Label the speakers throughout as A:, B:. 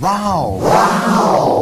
A: Wow! Wow!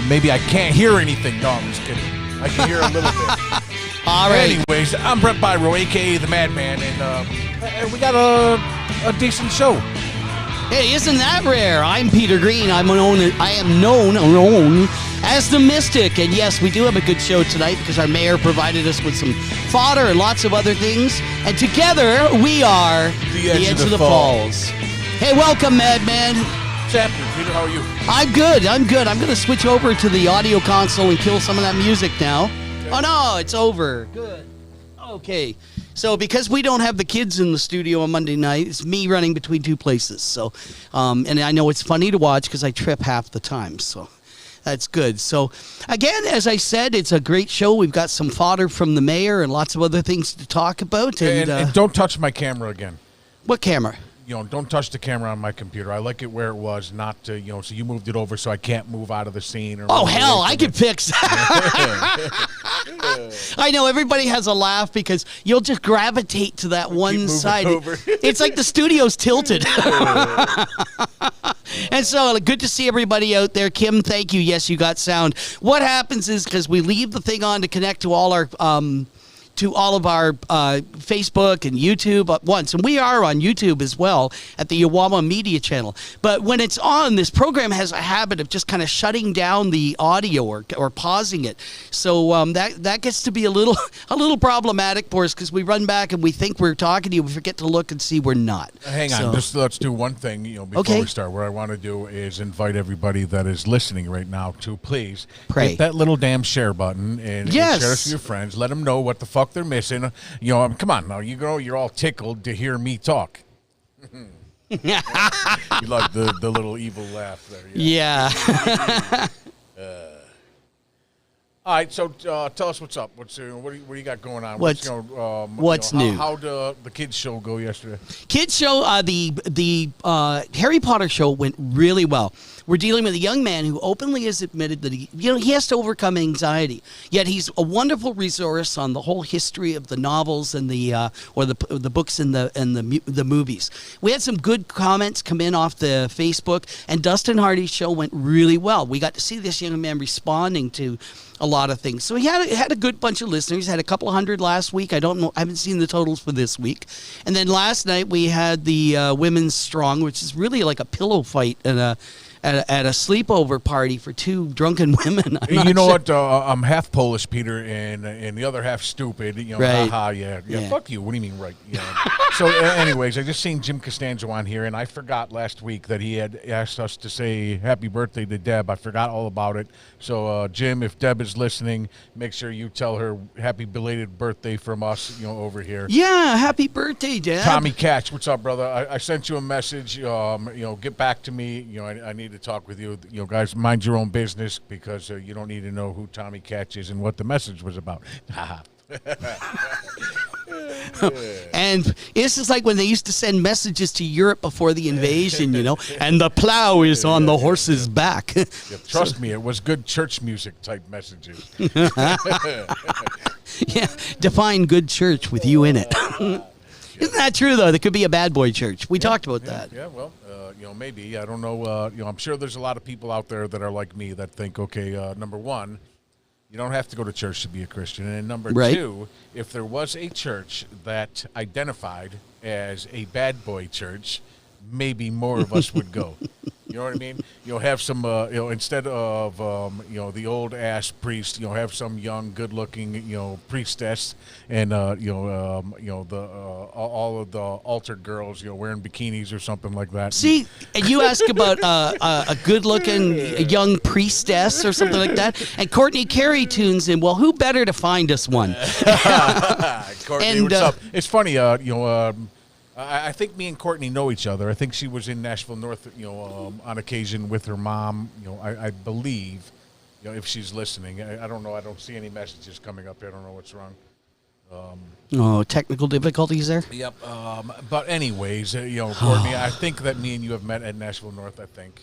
B: Maybe I can't hear anything. No, I'm just kidding. I can hear a little bit.
C: All right.
B: Anyways, I'm Brett Byro, a.k.a. The Madman, and we got a decent show.
C: Hey, isn't that rare? I'm Peter Green. I am known as the Mystic. And yes, we do have a good show tonight because our mayor provided us with some fodder and lots of other things. And together, we are
B: The Edge of the Falls.
C: Hey, welcome, Madman.
B: Chapter, Peter, how are you?
C: I'm good. I'm going to switch over to the audio console and kill some of that music now. Okay. Oh, no, it's over. Good. Okay. So because we don't have the kids in the studio on Monday night, it's me running between two places. So, and I know it's funny to watch because I trip half the time. So that's good. So again, as I said, it's a great show. We've got some fodder from the mayor and lots of other things to talk about.
B: And don't touch my camera again.
C: What camera?
B: don't touch the camera on my computer. I like it where it was, not so you moved it over so I can't move out of the scene. Or
C: Oh, hell, I can fix I know everybody has a laugh because you'll just gravitate to that one
B: moving
C: side.
B: over.
C: It's like the studio's tilted. And so good to see everybody out there. Kim, thank you. Yes, you got sound. What happens is because we leave the thing on to connect to all our Facebook and YouTube at once. And we are on YouTube as well at the Iwama Media channel. But when it's on, this program has a habit of just kind of shutting down the audio or pausing it. So that gets to be a little problematic for us because we run back and we think we're talking to you. We forget to look and see we're not.
B: Hang on. Just let's do one thing before we start. What I want to do is invite everybody that is listening right now to please
C: Pray.
B: hit that little damn share button and share it with your friends. Let them know what the fuck they're missing. Come on now. You're all tickled to hear me talk. You like the little evil laugh there.
C: Yeah.
B: All right, so tell us what's up. What do you got going on?
C: What's new?
B: How'd the kids show go yesterday?
C: Kids show, the Harry Potter show went really well. We're dealing with a young man who openly has admitted that he has to overcome anxiety. Yet he's a wonderful resource on the whole history of the novels and the books and the movies. We had some good comments come in off the Facebook, and Dustin Hardy's show went really well. We got to see this young man responding to a lot of things. So he had a good bunch of listeners. Had a couple hundred last week. I don't know. I haven't seen the totals for this week. And then last night we had the Women's Strong, which is really like a pillow fight at a sleepover party for two drunken women.
B: You know what? I'm half Polish, Peter, and the other half stupid.
C: Right.
B: Haha, yeah. Fuck you. What do you mean, right? Yeah. So, anyways, I just seen Jim Costanzo on here, and I forgot last week that he had asked us to say happy birthday to Deb. I forgot all about it. So, Jim, if Deb is listening, make sure you tell her happy belated birthday from us, over here.
C: Yeah, happy birthday, Deb.
B: Tommy Catch, what's up, brother? I sent you a message. Get back to me. I need to talk with you. Guys, mind your own business because you don't need to know who Tommy Catch is and what the message was about.
C: And this is like when they used to send messages to Europe before the invasion, and the plow is on the horse's back.
B: Trust me, it was good church music type messages.
C: Yeah, define good church with you in it. Isn't that true, though? There could be a bad boy church. We talked about that.
B: Yeah, well, maybe. I don't know. I'm sure there's a lot of people out there that are like me that think, okay, number one, you don't have to go to church to be a Christian. And number two, if there was a church that identified as a bad boy church, maybe more of us would go. You know what I mean? Have some, instead of, the old ass priest, have some young, good looking, priestess, and all of the altar girls, wearing bikinis or something like that.
C: See, and you ask about a good looking young priestess or something like that, and Courtney Carey tunes in. Well, who better to find us one?
B: Courtney, what's up? It's funny, I think me and Courtney know each other. I think she was in Nashville North, on occasion with her mom. I believe, if she's listening. I don't know. I don't see any messages coming up. I don't know what's wrong.
C: Technical difficulties there?
B: Yep. But anyways, Courtney, I think that me and you have met at Nashville North, I think.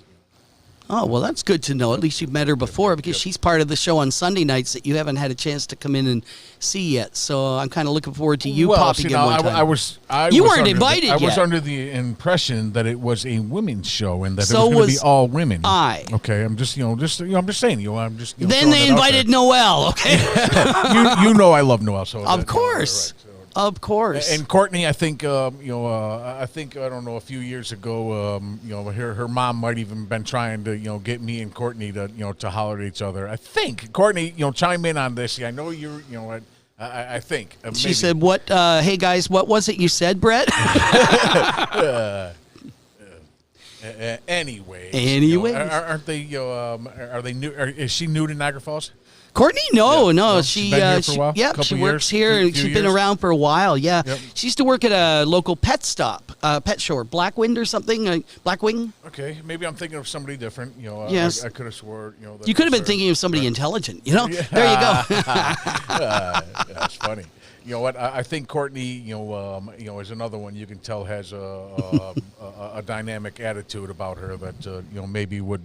C: Oh, well, that's good to know. At least you've met her before because she's part of the show on Sunday nights that you haven't had a chance to come in and see yet. So I'm kind of looking forward to you popping in one time. You weren't invited yet.
B: I was under the impression that it was a women's show and that it was going to be all women. Okay, I'm just saying.
C: Then they invited Noelle. Okay.
B: you know I love Noelle. So
C: of course. Right, so. Of course.
B: And Courtney, I think, I don't know, a few years ago, her mom might even been trying to, get me and Courtney to, to holler at each other. I think, Courtney, chime in on this. I know you're, I think.
C: She said, "What? Hey guys, what was it you said, Brett?"
B: Anyways, aren't they? Are they new? Is she new to Niagara Falls?
C: Courtney? No.
B: She's been here for a while?
C: She works here. She's been around for a while. Yeah, she used to work at a local pet stop, pet store, Blackwind or something. Blackwing.
B: Okay, maybe I'm thinking of somebody different.
C: Yes.
B: I could have swore. That
C: you could have been thinking of somebody intelligent. There you go.
B: That's funny. You know what? I think Courtney, is another one you can tell has a dynamic attitude about her that maybe would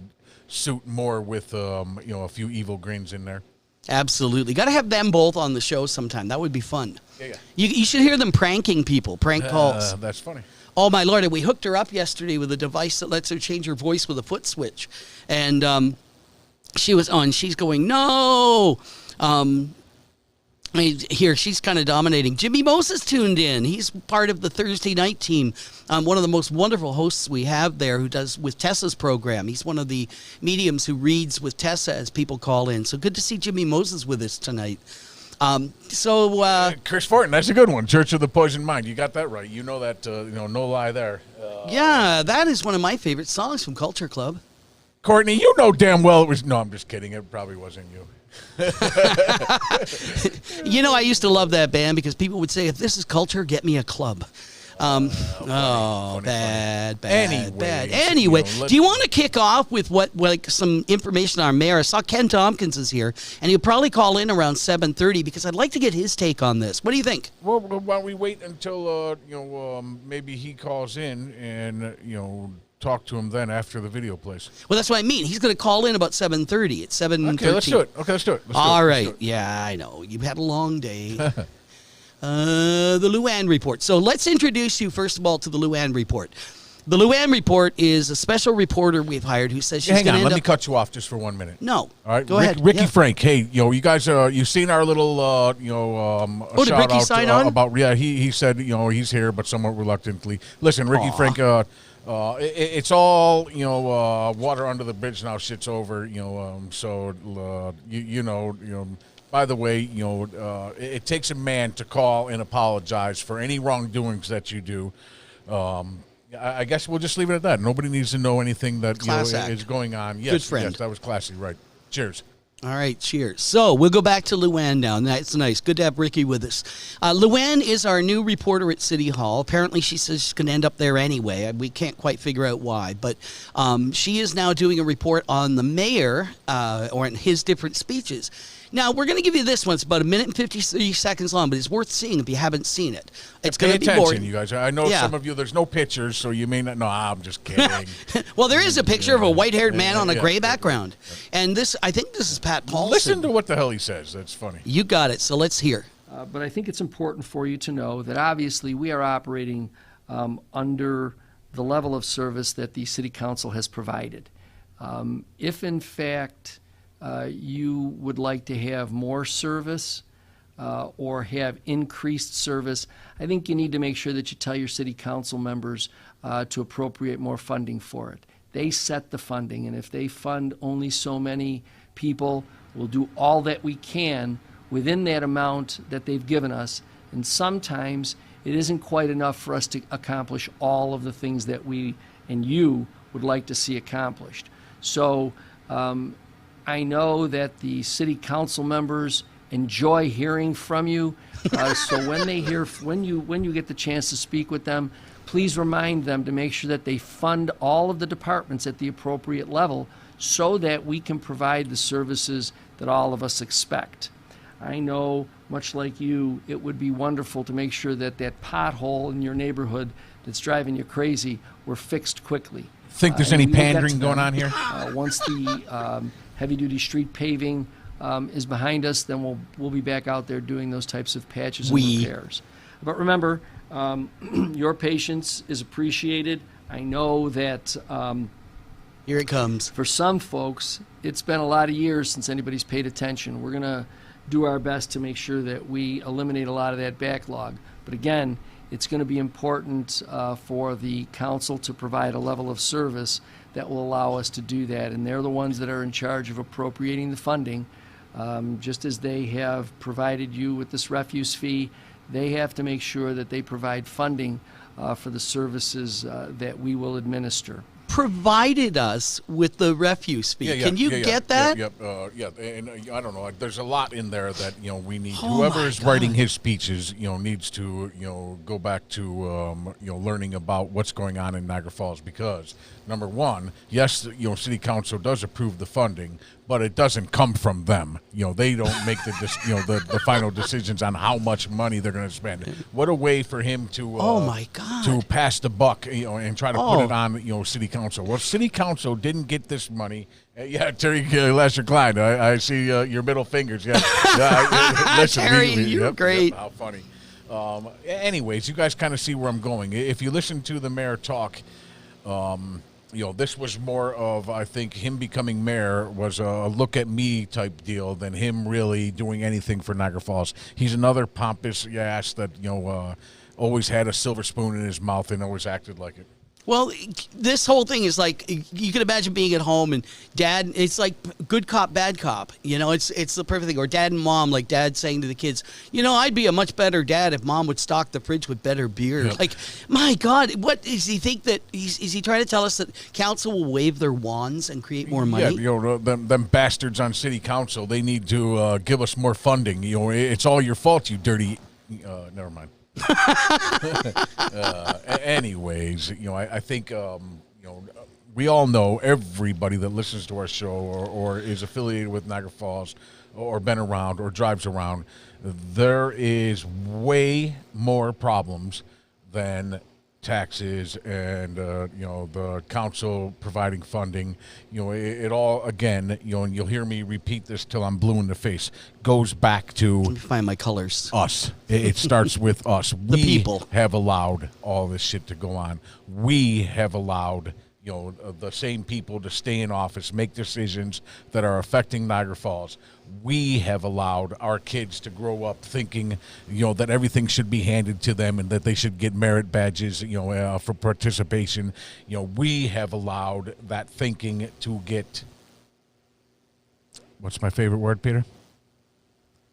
B: suit more with a few evil grins in there.
C: Absolutely. Got to have them both on the show sometime. That would be fun.
B: Yeah.
C: You should hear them pranking people, prank calls.
B: That's funny.
C: Oh, my Lord. And we hooked her up yesterday with a device that lets her change her voice with a foot switch. And she was on. She's going, no. Here, she's kind of dominating. Jimmy Moses tuned in. He's part of the Thursday night team. One of the most wonderful hosts we have there who does with Tessa's program. He's one of the mediums who reads with Tessa as people call in. So good to see Jimmy Moses with us tonight.
B: Chris Fortin, that's a good one. Church of the Poison Mind. You got that right. You know that, no lie there.
C: Yeah, that is one of my favorite songs from Culture Club.
B: Courtney, you know damn well it was. No, I'm just kidding. It probably wasn't you.
C: I used to love that band because people would say, if this is culture, get me a club. Bad. Anyway, do you want to kick off with some information on our mayor? I saw Ken Tompkins is here, and he'll probably call in around 7:30 because I'd like to get his take on this. What do you think?
B: Well, why don't we wait until maybe he calls in and talk to him then after the video plays.
C: Well, that's what I mean. He's going to call in about 7:30. It's 7:13.
B: Okay, let's do it.
C: All right. Yeah, I know. You've had a long day. The Luann Report. So let's introduce you, first of all, to the Luann Report. The Luann Report is a special reporter we've hired who says she's going to
B: Hang on, let me cut you off just for 1 minute.
C: No.
B: All right,
C: go ahead.
B: Ricky Frank, hey, you guys, you seen our little,
C: did
B: shout
C: Ricky
B: out
C: sign on?
B: About, he said, he's here, but somewhat reluctantly. Listen, Ricky Frank, it's all water under the bridge now. Shit's over. By the way, it takes a man to call and apologize for any wrongdoings that you do. I guess we'll just leave it at that. Nobody needs to know anything that is going on. Yes,
C: good friend.
B: Yes, that was classy. Right. Cheers.
C: All right, cheers. So we'll go back to Luann now. That's nice. Good to have Ricky with us. Luann is our new reporter at City Hall. Apparently, she says she's going to end up there anyway. We can't quite figure out why. But she is now doing a report on the mayor or in his different speeches. Now, we're going to give you this one. It's about 1 minute and 53 seconds long, but it's worth seeing if you haven't seen it. It's going to be boring.
B: You guys. I know some of you, there's no pictures, so you may not. No, I'm just kidding.
C: Well, there is a picture of a white-haired man on a gray background. And I think this is Pat Paulson.
B: Listen to what the hell he says. That's funny.
C: You got it. So let's hear.
D: But I think it's important for you to know that obviously we are operating under the level of service that the City Council has provided. If, in fact, you would like to have more service or have increased service, I think you need to make sure that you tell your City Council members to appropriate more funding for it. They set the funding, and if they fund only so many people, we'll do all that we can within that amount that they've given us, and sometimes it isn't quite enough for us to accomplish all of the things that we and you would like to see accomplished. So I know that the City Council members enjoy hearing from you, so when you get the chance to speak with them, please remind them to make sure that they fund all of the departments at the appropriate level so that we can provide the services that all of us expect. I know, much like you, it would be wonderful to make sure that that pothole in your neighborhood that's driving you crazy were fixed quickly.
B: Think there's any pandering going on here?
D: Once the heavy-duty street paving is behind us, then we'll be back out there doing those types of patches and repairs. But remember, your patience is appreciated. I know that
C: here it comes.
D: For some folks, it's been a lot of years since anybody's paid attention. We're going to do our best to make sure that we eliminate a lot of that backlog. But again, it's going to be important for the council to provide a level of service that will allow us to do that. And they're the ones that are in charge of appropriating the funding. Just as they have provided you with this refuse fee, they have to make sure that they provide funding for the services that we will administer.
C: provided us with the refuse fee. Can you get that?
B: Yeah, and I don't know. There's a lot in there that we need.
C: Oh
B: Whoever
C: my
B: is
C: God.
B: writing his speeches, needs to go back to learning about what's going on in Niagara Falls, because number one, yes, City Council does approve the funding, but it doesn't come from them. They don't make the final decisions on how much money they're going to spend. What a way for him to
C: Oh my God.
B: to pass the buck, and try to put
C: Oh.
B: it on City Council. Well, City Council didn't get this money. Terry Lasher Klein, I see your middle fingers. Listen,
C: Terry, you're great.
B: how funny. Anyways, you guys kind of see where I'm going. If you listen to the mayor talk, this was more of, I think, him becoming mayor was a look at me type deal than him really doing anything for Niagara Falls. He's another pompous ass that always had a silver spoon in his mouth and always acted like it.
C: Well, this whole thing is like, you can imagine being at home and dad, it's like good cop, bad cop. It's the perfect thing. Or dad and mom, like dad saying to the kids, I'd be a much better dad if mom would stock the fridge with better beer.
B: Yep.
C: Like, my God, what does he think that, is he trying to tell us that council will wave their wands and create more money?
B: Yeah, them bastards on City Council, they need to give us more funding. It's all your fault, you dirty, never mind. Anyways, I think we all know, everybody that listens to our show or is affiliated with Niagara Falls or been around or drives around, there is way more problems than taxes and the council providing funding. It all, again, and you'll hear me repeat this till I'm blue in the face, goes back to
C: Let me find my colors.
B: us. It starts with us.
C: The
B: We
C: people
B: have allowed all this shit to go on. We have allowed the same people to stay in office, make decisions that are affecting Niagara Falls. We have allowed our kids to grow up thinking, that everything should be handed to them and that they should get merit badges, for participation. We have allowed that thinking to get, what's my favorite word, Peter?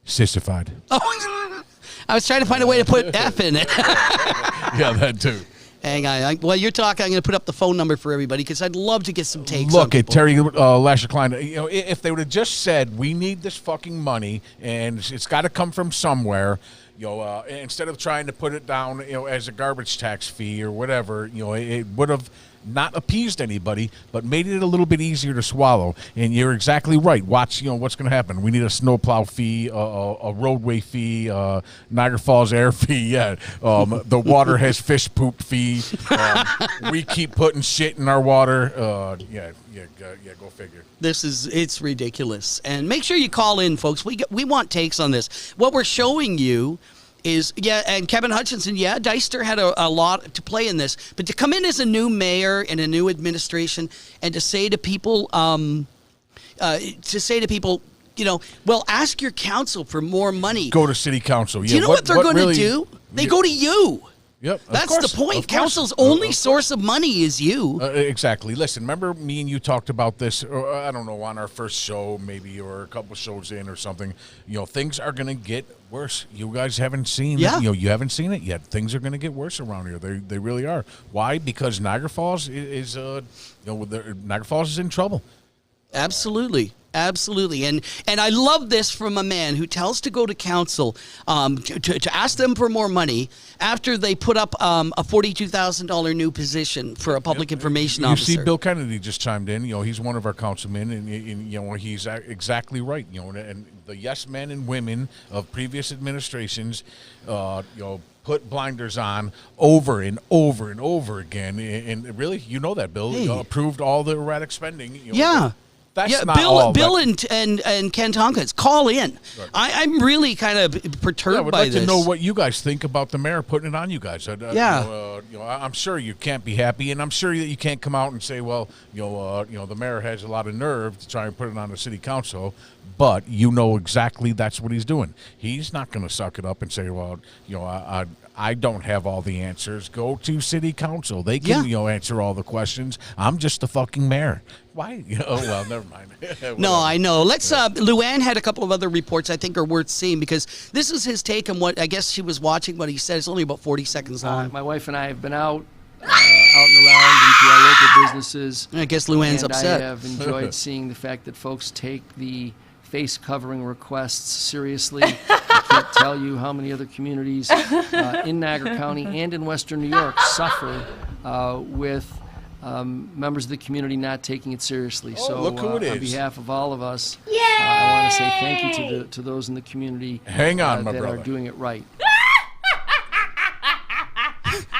B: Sissified.
C: Oh, I was trying to find a way to put F in it.
B: Yeah, that too.
C: Hang on. While you're talking, I'm going to put up the phone number for everybody because I'd love to get some takes.
B: Look
C: on
B: at
C: people.
B: Terry Lasher Klein. If they would have just said, we need this fucking money and it's got to come from somewhere, instead of trying to put it down, as a garbage tax fee or whatever, it would have not appeased anybody, but made it a little bit easier to swallow. And you're exactly right. Watch, what's going to happen. We need a snowplow fee, a roadway fee, Niagara Falls air fee. Yeah, the water has fish poop fee. We keep putting shit in our water. Go figure.
C: It's ridiculous. And make sure you call in, folks. We want takes on this. What we're showing you is, and Kevin Hutchinson, Deister had a lot to play in this, but to come in as a new mayor and a new administration and to say to people, well, ask your council for more money.
B: Go to City Council.
C: Do you know what they're going to do? They go to you.
B: Yep,
C: That's the point. Council's only source of money is you.
B: Exactly. Listen, remember me and you talked about this, or, I don't know, on our first show maybe, or a couple shows in or something. Things are going to get worse. You guys haven't seen it. You haven't seen it yet. Things are going to get worse around here. They really are. Why? Because Niagara Falls is Niagara Falls is in trouble.
C: Absolutely. And I love this from a man who tells to go to council to ask them for more money after they put up a $42,000 new position for a public information officer.
B: You see, Bill Kennedy just chimed in. He's one of our councilmen, and he's exactly right. And the yes men and women of previous administrations, put blinders on over and over and over again, and really, that Bill approved all the erratic spending. That's not all.
C: Bill and Ken Tompkins, call in.
B: Right.
C: I'm really kind of perturbed
B: I would
C: by
B: like
C: this.
B: to know what you guys think about the mayor putting it on you guys. I'm sure you can't be happy, and I'm sure that you can't come out and say, well, the mayor has a lot of nerve to try and put it on the city council. But exactly that's what he's doing. He's not going to suck it up and say, well, I don't have all the answers. Go to city council. They can, answer all the questions. I'm just the fucking mayor. Why? Well, never mind.
C: No, I know. Let's. Luann had a couple of other reports I think are worth seeing because this is his take on what I guess she was watching what he said. It's only about 40 seconds long.
D: My wife and I have been out out and around into our local businesses.
C: I guess Luann's
D: and
C: upset.
D: I have enjoyed seeing the fact that folks take the face covering requests seriously. I can't tell you how many other communities in Niagara County and in Western New York suffer with members of the community not taking it seriously. So
B: look who it
D: on
B: is.
D: behalf of all of us, I want to say thank you to those in the community
B: Hang on, my
D: that
B: brother.
D: are doing it right.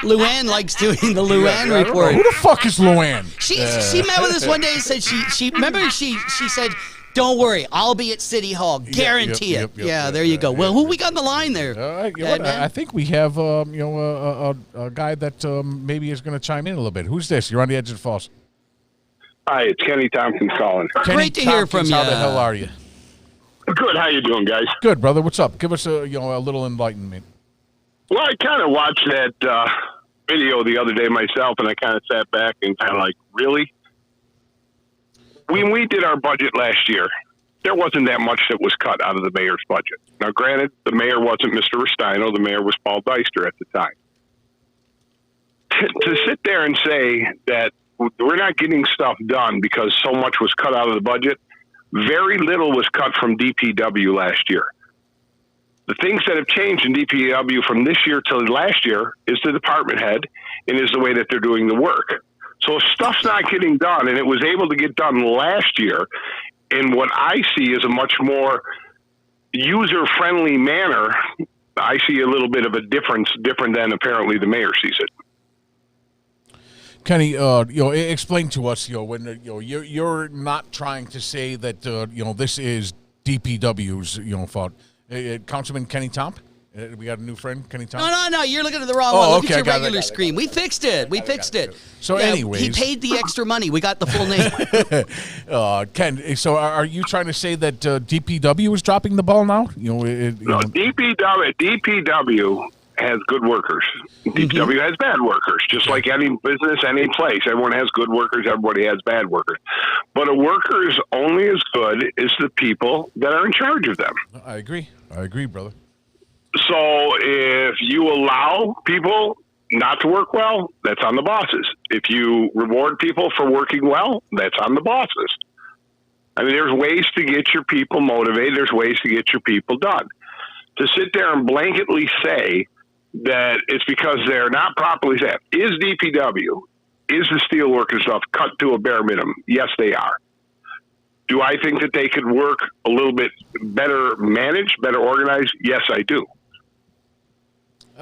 C: Luann likes doing the Luann
B: Yeah, I don't know.
C: report.
B: Who the fuck is Luann?
C: She met with us one day and said she said, "Don't worry, I'll be at City Hall, guarantee
B: yep,
C: it."
B: yep,
C: Yeah,
B: yep,
C: there you
B: yep,
C: go.
B: yep,
C: Well, who
B: yep.
C: we got on the line there?
B: You know
C: Ed,
B: what?
C: man?
B: I think we have a guy that maybe is going to chime in a little bit. Who's this? You're on the edge of the falls.
E: Hi, it's Kenny Tompkins calling.
B: Kenny
C: Great to hear from
B: Tompkins, How
C: ya.
B: the hell are you?
E: Good, how you doing, guys?
B: Good, brother. What's up? Give us a little enlightenment.
E: Well, I kind of watched that video the other day myself, and I kind of sat back and kind of like, really? When we did our budget last year, there wasn't that much that was cut out of the mayor's budget. Now, granted, the mayor wasn't Mr. Restaino. The mayor was Paul Deister at the time. To sit there and say that we're not getting stuff done because so much was cut out of the budget, very little was cut from DPW last year. The things that have changed in DPW from this year to last year is the department head and is the way that they're doing the work. So if stuff's not getting done, and it was able to get done last year in what I see is a much more user-friendly manner, I see a little bit of a different than apparently the mayor sees it.
B: Kenny, explain to us, when you're not trying to say that this is DPW's fault. Councilman Kenny Tomp, we got a new friend, Kenny Tomp.
C: No, you're looking at the wrong
B: Oh,
C: one. Look
B: okay,
C: at
B: I
C: your
B: got it,
C: regular
B: I got it,
C: screen. We fixed it. We fixed it.
B: So anyways.
C: he paid the extra money. We got the full name.
B: Ken, so are you trying to say that DPW is dropping the ball now?
E: No, DPW has good workers. DPW has bad workers, just like any business, any place. Everyone has good workers. Everybody has bad workers. But a worker is only as good as the people that are in charge of them.
B: I agree, brother.
E: So if you allow people not to work well, that's on the bosses. If you reward people for working well, that's on the bosses. I mean, there's ways to get your people motivated. There's ways to get your people done. To sit there and blanketly say that it's because they're not properly staffed. Is DPW, is the steelworker stuff cut to a bare minimum? Yes, they are. Do I think that they could work a little bit better managed, better organized? Yes, I do.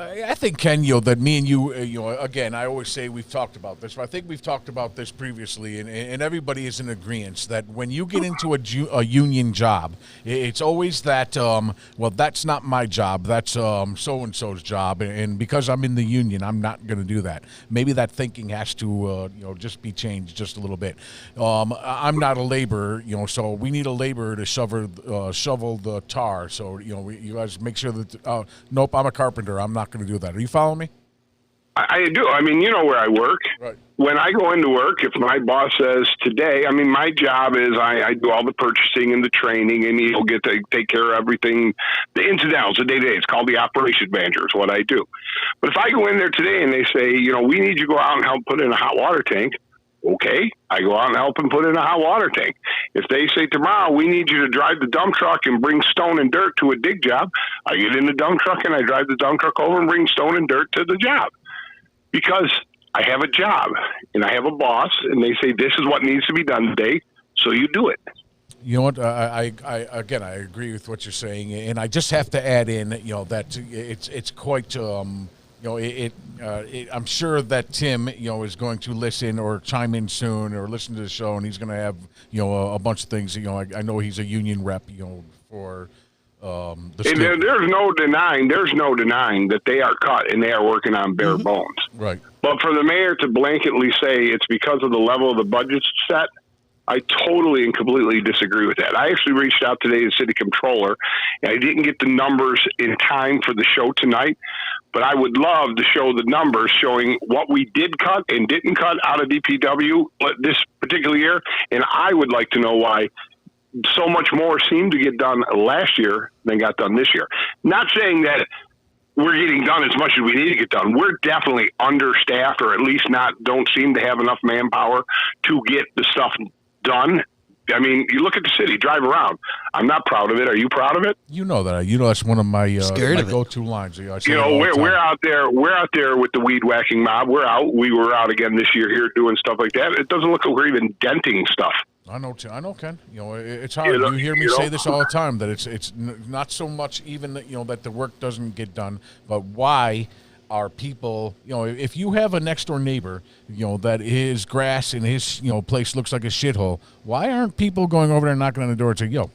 B: I think, Ken, that me and you, again, I always say we've talked about this, but I think we've talked about this previously, and everybody is in agreement that when you get into a union job, it's always that, well, that's not my job, that's so-and-so's job, and because I'm in the union, I'm not going to do that. Maybe that thinking has to, just be changed just a little bit. I'm not a laborer, so we need a laborer to shovel the tar, so, you guys make sure that, nope, I'm a carpenter, I'm not going to do that. Are you following me?
E: I do. I mean, you know where I work.
B: Right.
E: When I go into work, if my boss says today, I mean, my job is I do all the purchasing and the training, and he'll get to take care of everything, the incidentals, the day-to-day. It's called the operation manager is what I do. But if I go in there today and they say, we need you to go out and help put in a hot water tank, okay, I go out and help them put in a hot water tank. If they say tomorrow, we need you to drive the dump truck and bring stone and dirt to a dig job, I get in the dump truck and I drive the dump truck over and bring stone and dirt to the job. Because I have a job and I have a boss and they say, this is what needs to be done today, so you do it.
B: You know what? I agree with what you're saying, and I just have to add in, that it's quite, I'm sure that Tim, is going to listen or chime in soon or listen to the show, and he's going to have, a bunch of things. I know he's a union rep, for the state.
E: There's no denying that they are cut and they are working on bare bones.
B: Right.
E: But for the mayor to blanketly say it's because of the level of the budget set, I totally and completely disagree with that. I actually reached out today to the city controller, and I didn't get the numbers in time for the show tonight, but I would love to show the numbers showing what we did cut and didn't cut out of DPW this particular year, and I would like to know why so much more seemed to get done last year than got done this year. Not saying that we're getting done as much as we need to get done. We're definitely understaffed, or at least don't seem to have enough manpower to get the stuff done. I mean, you look at the city, drive around. I'm not proud of it. Are you proud of it?
B: You know that. You know that's one of my
C: Scared of it.
B: go-to lines. I say
E: You
B: it
E: know,
B: all the time.
E: we're out there. We're out there with the weed whacking mob. We're out. We were out again this year here doing stuff like that. It doesn't look like we're even denting stuff.
B: I know, Ken. You know, it's hard. You hear me say this all the time, that it's not so much even that, that the work doesn't get done, but why are people, if you have a next door neighbor, that his grass in his, place looks like a shithole, why aren't people going over there and knocking on the door and saying,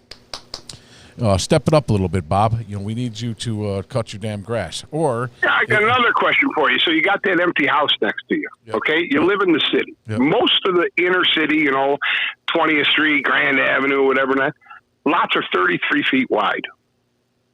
B: step it up a little bit, Bob. We need you to cut your damn grass. Or
E: I got another question for you. So you got that empty house next to you, okay? You live in the city.
B: Yep.
E: Most of the inner city, 20th Street, Grand Avenue, whatever, lots are 33 feet wide.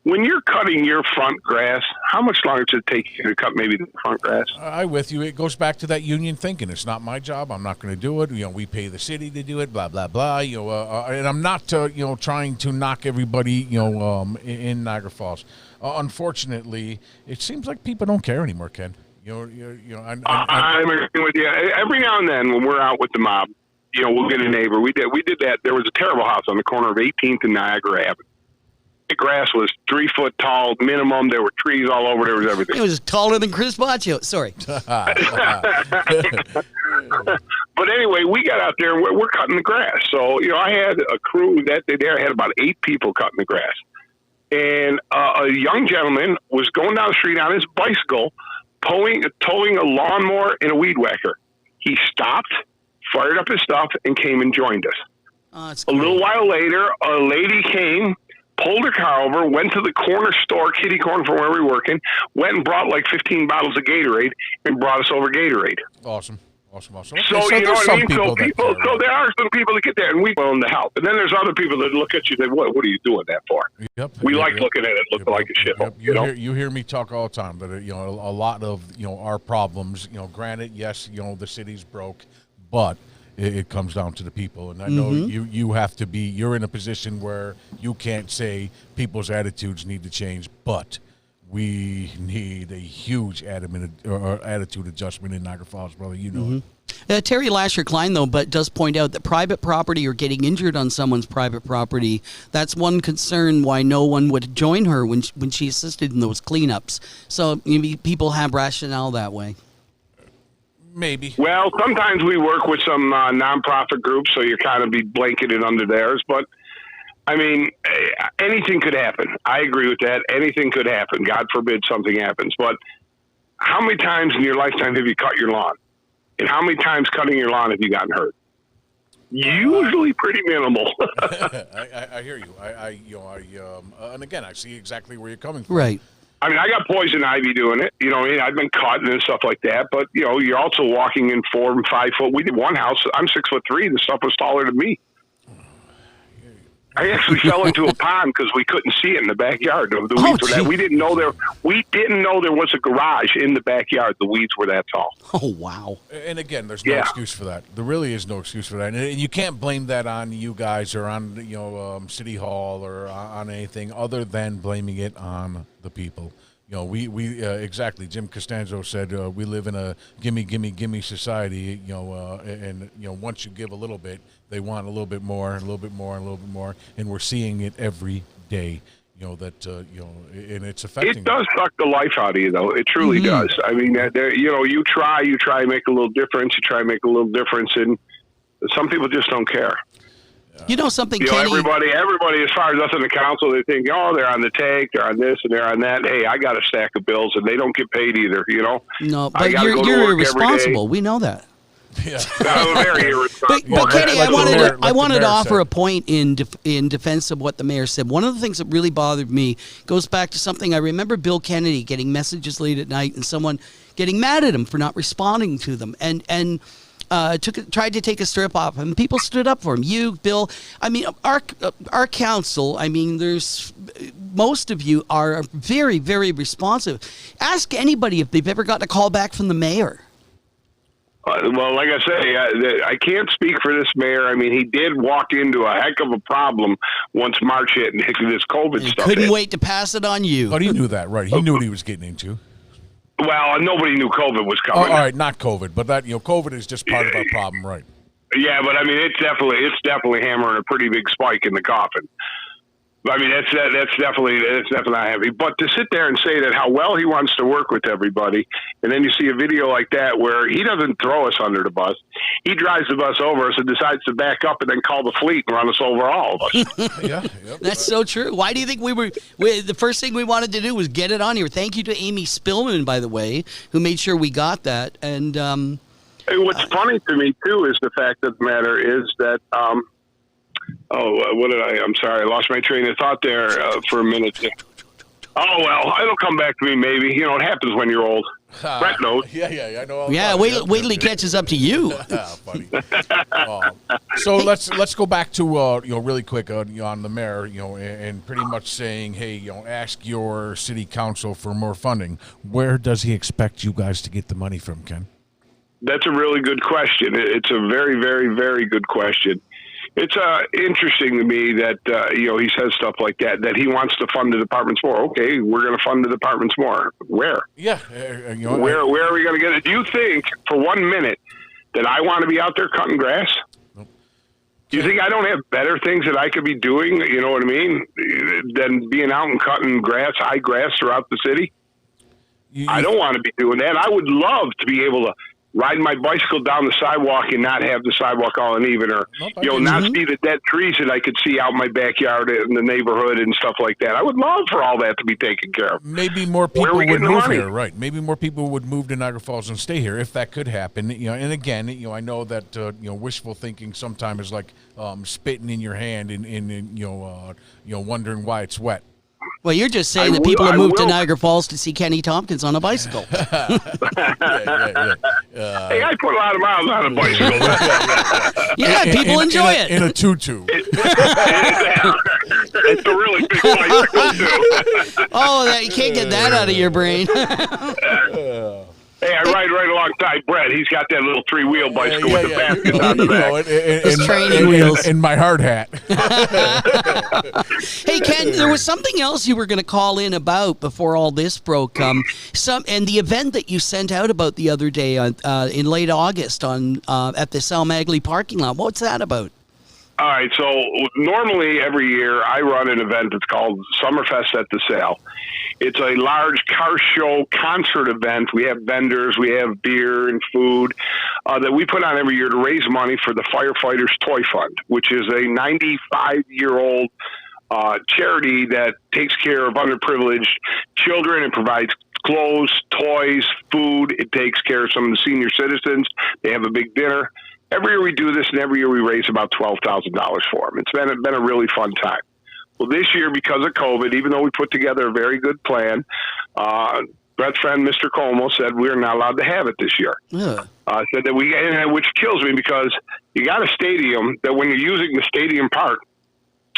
E: When you're cutting your front grass, how much longer does it take you to cut maybe the front grass?
B: I'm with you. It goes back to that union thinking. It's not my job. I'm not going to do it. We pay the city to do it. Blah blah blah. And I'm not trying to knock everybody in Niagara Falls. Unfortunately, it seems like people don't care anymore, Ken.
E: I'm agreeing with you. Every now and then, when we're out with the mob, we'll get a neighbor. We did that. There was a terrible house on the corner of 18th and Niagara Avenue. The grass was 3 foot tall minimum. There were trees all over. There was everything.
C: It was taller than Chris Baccio. Sorry.
E: But anyway, we got out there and we're cutting the grass. So, I had a crew that day there. I had about 8 people cutting the grass. And a young gentleman was going down the street on his bicycle, towing a lawnmower and a weed whacker. He stopped, fired up his stuff, and came and joined us. A little while later, a lady came, pulled her car over, went to the corner store, kitty corner from where we were working, went and brought like 15 bottles of Gatorade and brought us over Gatorade.
B: Awesome. Okay,
E: So you know what I mean? So there are some people that get there and we willing to help. And then there's other people that look at you and say, what are you doing that for? We like looking at it looking like a shithole.
B: You hear me talk all the time, but a lot of our problems, granted, yes, the city's broke, but it comes down to the people. And I know you have to be, you're in a position where you can't say people's attitudes need to change, but we need a huge attitude adjustment in Niagara Falls, brother. You know it.
C: Terry Lasher-Klein, though, but does point out that private property or getting injured on someone's private property, that's one concern why no one would join her when she assisted in those cleanups. So maybe people have rationale that way.
B: Maybe.
E: Well, sometimes we work with some nonprofit groups, so you're kind of be blanketed under theirs. But, I mean, anything could happen. I agree with that. Anything could happen. God forbid something happens. But how many times in your lifetime have you cut your lawn? And how many times cutting your lawn have you gotten hurt? Usually pretty minimal.
B: I hear you. And again, I see exactly where you're coming from.
C: Right.
E: I mean, I got poison ivy doing it. I've been cutting and stuff like that. But, you're also walking in 4 and 5 foot. We did one house. I'm 6'3". The stuff was taller than me. I actually fell into a pond because we couldn't see it in the backyard. The weeds were that. We didn't know there was a garage in the backyard. The weeds were that tall.
C: Oh, wow.
B: And again, there's no excuse for that. There really is no excuse for that. And you can't blame that on you guys or on City Hall or on anything other than blaming it on the people. We exactly. Jim Costanzo said we live in a gimme society. And once you give a little bit, they want a little bit more, and a little bit more, and a little bit more, and we're seeing it every day. And it's affecting.
E: It does suck the life out of you, though. It truly does. I mean, you try to make a little difference. You try to make a little difference, and some people just don't care.
C: Something, Kenny?
E: Everybody, as far as us in the council, they think, they're on the take, they're on this, and they're on that. Hey, I got a stack of bills, and they don't get paid either,
C: No, but you're irresponsible. We know that.
B: Yeah.
E: Very irresponsible.
C: But Kenny, I wanted to offer a point in defense of what the mayor said. One of the things that really bothered me goes back to something I remember Bill Kennedy getting messages late at night and someone getting mad at him for not responding to them. And tried to take a strip off him. People stood up for him. You, Bill. I mean, our council. I mean, there's most of you are very, very responsive. Ask anybody if they've ever gotten a call back from the mayor.
E: Well, like I say, I can't speak for this mayor. I mean, he did walk into a heck of a problem once March hit and this COVID
C: He
E: stuff
C: couldn't
E: hit.
C: wait to pass it on you.
B: But he knew that, right? He knew what he was getting into.
E: Well, nobody knew COVID was
B: Oh,
E: coming.
B: all right, not COVID, but that COVID is just part of our problem, right?
E: Yeah, but I mean, it's definitely hammering a pretty big spike in the coffin. I mean, that's definitely not heavy. But to sit there and say that how well he wants to work with everybody, and then you see a video like that where he doesn't throw us under the bus, he drives the bus over us and decides to back up and then call the fleet and run us over all of us.
B: Yeah, yep.
C: That's so true. Why do you think the first thing we wanted to do was get it on here? Thank you to Amy Spillman, by the way, who made sure we got that. And
E: Hey, what's funny to me too is the fact of the matter is that I'm sorry, I lost my train of thought there for a minute. Oh well, it'll come back to me maybe. You know, it happens when you're old. Brett knows.
B: Yeah, I know. All
C: yeah,
B: about it.
C: wait till he catches up to you.
B: Funny. So let's go back to really quick on the mayor, and pretty much saying, hey, ask your city council for more funding. Where does he expect you guys to get the money from, Ken?
E: That's a really good question. It's a very, very, very good question. It's interesting to me that he says stuff like that he wants to fund the departments more. Okay, we're going to fund the departments more. Where?
B: Yeah,
E: where are we going to get it? Do you think for 1 minute that I want to be out there cutting grass?
B: Nope.
E: Do you think I don't have better things that I could be doing? You know what I mean? Than being out and cutting grass, high grass throughout the city. I don't want to be doing that. I would love to be able to ride my bicycle down the sidewalk and not have the sidewalk all uneven, or not see the dead trees that I could see out in my backyard in the neighborhood and stuff like that. I would love for all that to be taken care of.
B: Maybe more people would move here, right? Maybe more people would move to Niagara Falls and stay here if that could happen. And again, I know that wishful thinking sometimes is like spitting in your hand and wondering why it's wet.
C: Well, you're just saying that people have moved to Niagara Falls to see Kenny Tompkins on a bicycle.
E: Hey, I put a lot of miles on a bicycle.
C: Yeah, people enjoy it.
B: In a tutu.
E: It's a really big bicycle, too.
C: Oh, you can't get that out of your brain.
E: Hey, I ride right alongside Brett. He's got that little 3-wheel bicycle with the baskets on the back.
C: His training wheels.
B: And my hard hat.
C: Hey, Ken, there was something else you were going to call in about before all this broke. And the event that you sent out about the other day in late August at the Sal Magley parking lot. What's that about?
E: All right, so normally every year I run an event that's called Summerfest at the Sale. It's a large car show concert event. We have vendors, we have beer and food that we put on every year to raise money for the Firefighters Toy Fund, which is a 95-year-old charity that takes care of underprivileged children and provides clothes, toys, food. It takes care of some of the senior citizens. They have a big dinner. Every year we do this, and every year we raise about $12,000 for them. It's been a really fun time. Well, this year, because of COVID, even though we put together a very good plan, Brett's friend, Mr. Como, said we're not allowed to have it this year.
C: Yeah.
E: Said that which kills me because you got a stadium that when you're using the stadium park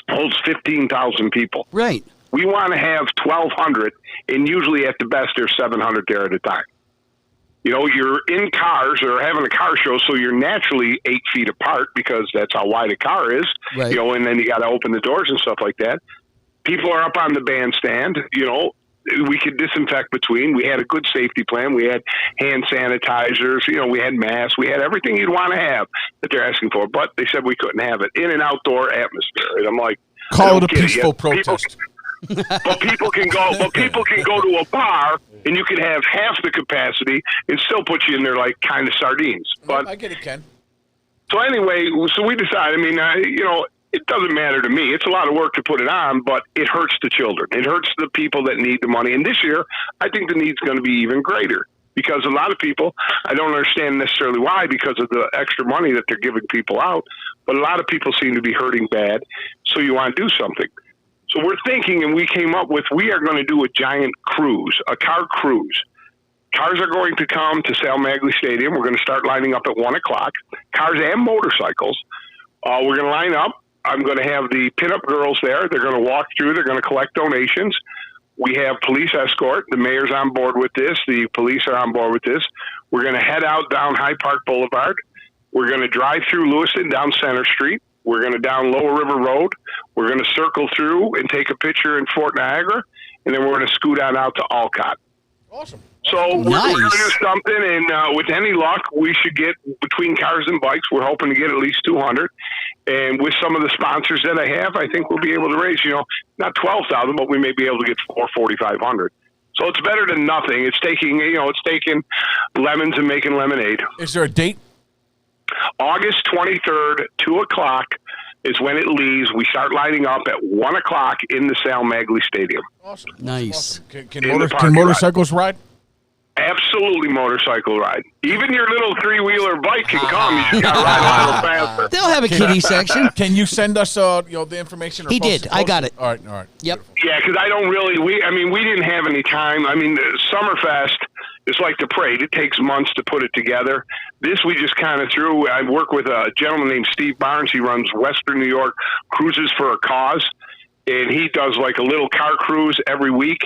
E: holds 15,000 people.
C: Right.
E: We want to have 1,200, and usually at the best there's 700 there at a time. You're in cars or having a car show, so you're naturally 8 feet apart because that's how wide a car is.
C: Right.
E: And then you got to open the doors and stuff like that. People are up on the bandstand. We could disinfect between. We had a good safety plan. We had hand sanitizers. We had masks. We had everything you'd want to have that they're asking for. But they said we couldn't have it in an outdoor atmosphere. And I'm like,
B: call it a peaceful protest.
E: But people can go to a bar and you can have half the capacity and still put you in there like kind of sardines. But
B: I get it, Ken.
E: So anyway, we decided. It doesn't matter to me. It's a lot of work to put it on, but it hurts the children. It hurts the people that need the money. And this year, I think the need's going to be even greater because a lot of people, I don't understand necessarily why, because of the extra money that they're giving people out, but a lot of people seem to be hurting bad. So you want to do something. So we're thinking, and we came up with, we are going to do a giant cruise, a car cruise. Cars are going to come to Sal Magley Stadium. We're going to start lining up at 1 o'clock. Cars and motorcycles. We're going to line up. I'm going to have the pinup girls there. They're going to walk through. They're going to collect donations. We have police escort. The mayor's on board with this. The police are on board with this. We're going to head out down High Park Boulevard. We're going to drive through Lewiston down Center Street. We're going to down Lower River Road. We're going to circle through and take a picture in Fort Niagara, and then we're going to scoot on out to Alcott.
B: Awesome.
E: So we're going to do something, and with any luck, we should get, between cars and bikes, we're hoping to get at least 200. And with some of the sponsors that I have, I think we'll be able to raise, not 12,000, but we may be able to get 4,500. So it's better than nothing. It's taking lemons and making lemonade.
B: Is there a date?
E: August 23rd, 2:00 is when it leaves. We start lining up at 1:00 in the Sal Magley Stadium.
B: Awesome.
C: Nice.
B: Awesome. Can motorcycles ride?
E: Absolutely, motorcycle ride. Even your little 3-wheeler bike can come. You just got to ride a little faster.
C: They'll have a kiddie section.
B: Can you send us the information? Or
C: He did. I got it.
B: All right.
C: Yep.
E: Yeah, because I don't really. We didn't have any time. Summerfest is like the parade. It takes months to put it together. This we just kind of threw. I work with a gentleman named Steve Barnes. He runs Western New York Cruises for a Cause, and he does like a little car cruise every week.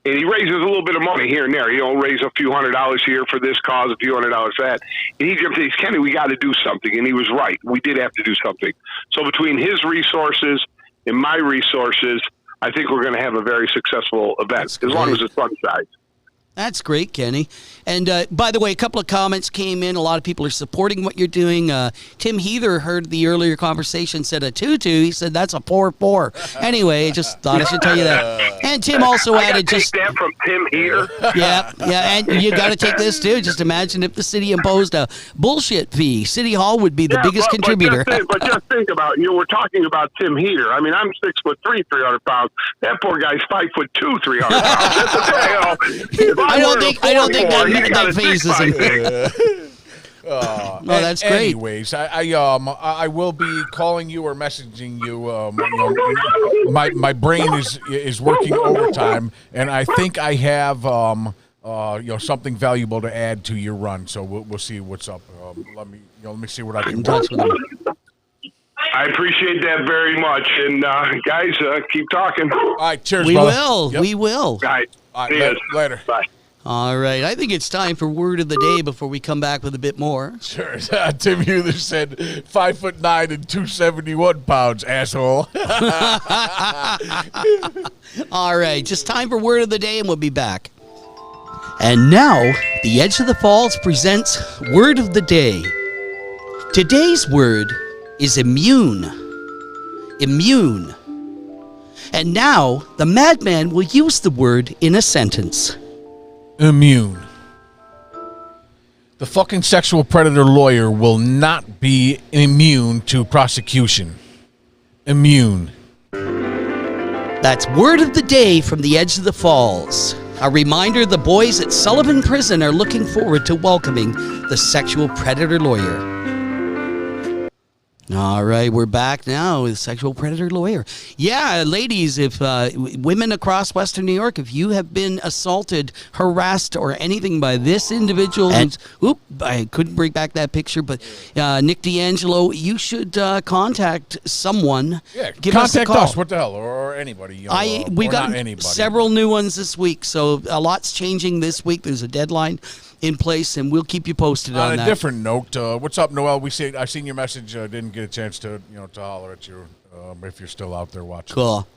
E: And he raises a little bit of money here and there. He'll raise a few $100s here for this cause, a few $100 for that. And he jumped in, he's, Kenny, we got to do something. And he was right. We did have to do something. So between his resources and my resources, I think we're going to have a very successful event, as long as the sun shines.
C: That's great, Kenny. And by the way, a couple of comments came in. A lot of people are supporting what you're doing. Tim Heather heard the earlier conversation, said a 2-2. He said that's a 4-4. Anyway, just thought I should tell you that. And Tim also added
E: take that from Tim Heather.
C: Yeah, and you got to take this too. Just imagine if the city imposed a bullshit fee. City Hall would be the biggest contributor.
E: But just think about it. We're talking about Tim Heather. I'm 6'3", 300 pounds. That poor guy's 5'2", 300 pounds. That's
C: I don't think that phases him. No, that's great.
B: Anyways, I will be calling you or messaging you. My brain is working overtime, and I think I have something valuable to add to your run. So we'll see what's up. Let me see what I can do.
E: I appreciate that very much, and guys, keep talking.
B: All right, cheers.
C: We
B: brother.
C: will.
B: Yep.
C: We will.
E: All right.
B: Later.
E: Bye.
C: All right. I think it's time for word of the day before we come back with a bit more.
B: Sure. Tim Heather said 5'9" and 271 pounds, asshole.
C: All right. Just time for word of the day, and we'll be back. And now, The Edge of the Falls presents Word of the Day. Today's word is immune. Immune. And now, the madman will use the word in a sentence.
B: Immune. The fucking sexual predator lawyer will not be immune to prosecution. Immune.
C: That's Word of the Day from The Edge of the Falls. A reminder the boys at Sullivan Prison are looking forward to welcoming the sexual predator lawyer. All right, we're back now with Sexual Predator Lawyer. Yeah, ladies, if women across Western New York, if you have been assaulted, harassed, or anything by this individual, I couldn't bring back that picture, but Nick D'Angelo, you should contact someone.
B: Yeah,
C: give
B: contact
C: us a call.
B: us. What the hell, or anybody.
C: We've got several new ones this week, so a lot's changing this week. There's a deadline in place, and we'll keep you posted on that.
B: On a different note, what's up, Noel? I seen your message. Didn't get a chance to holler at you if you're still out there watching.
C: Cool.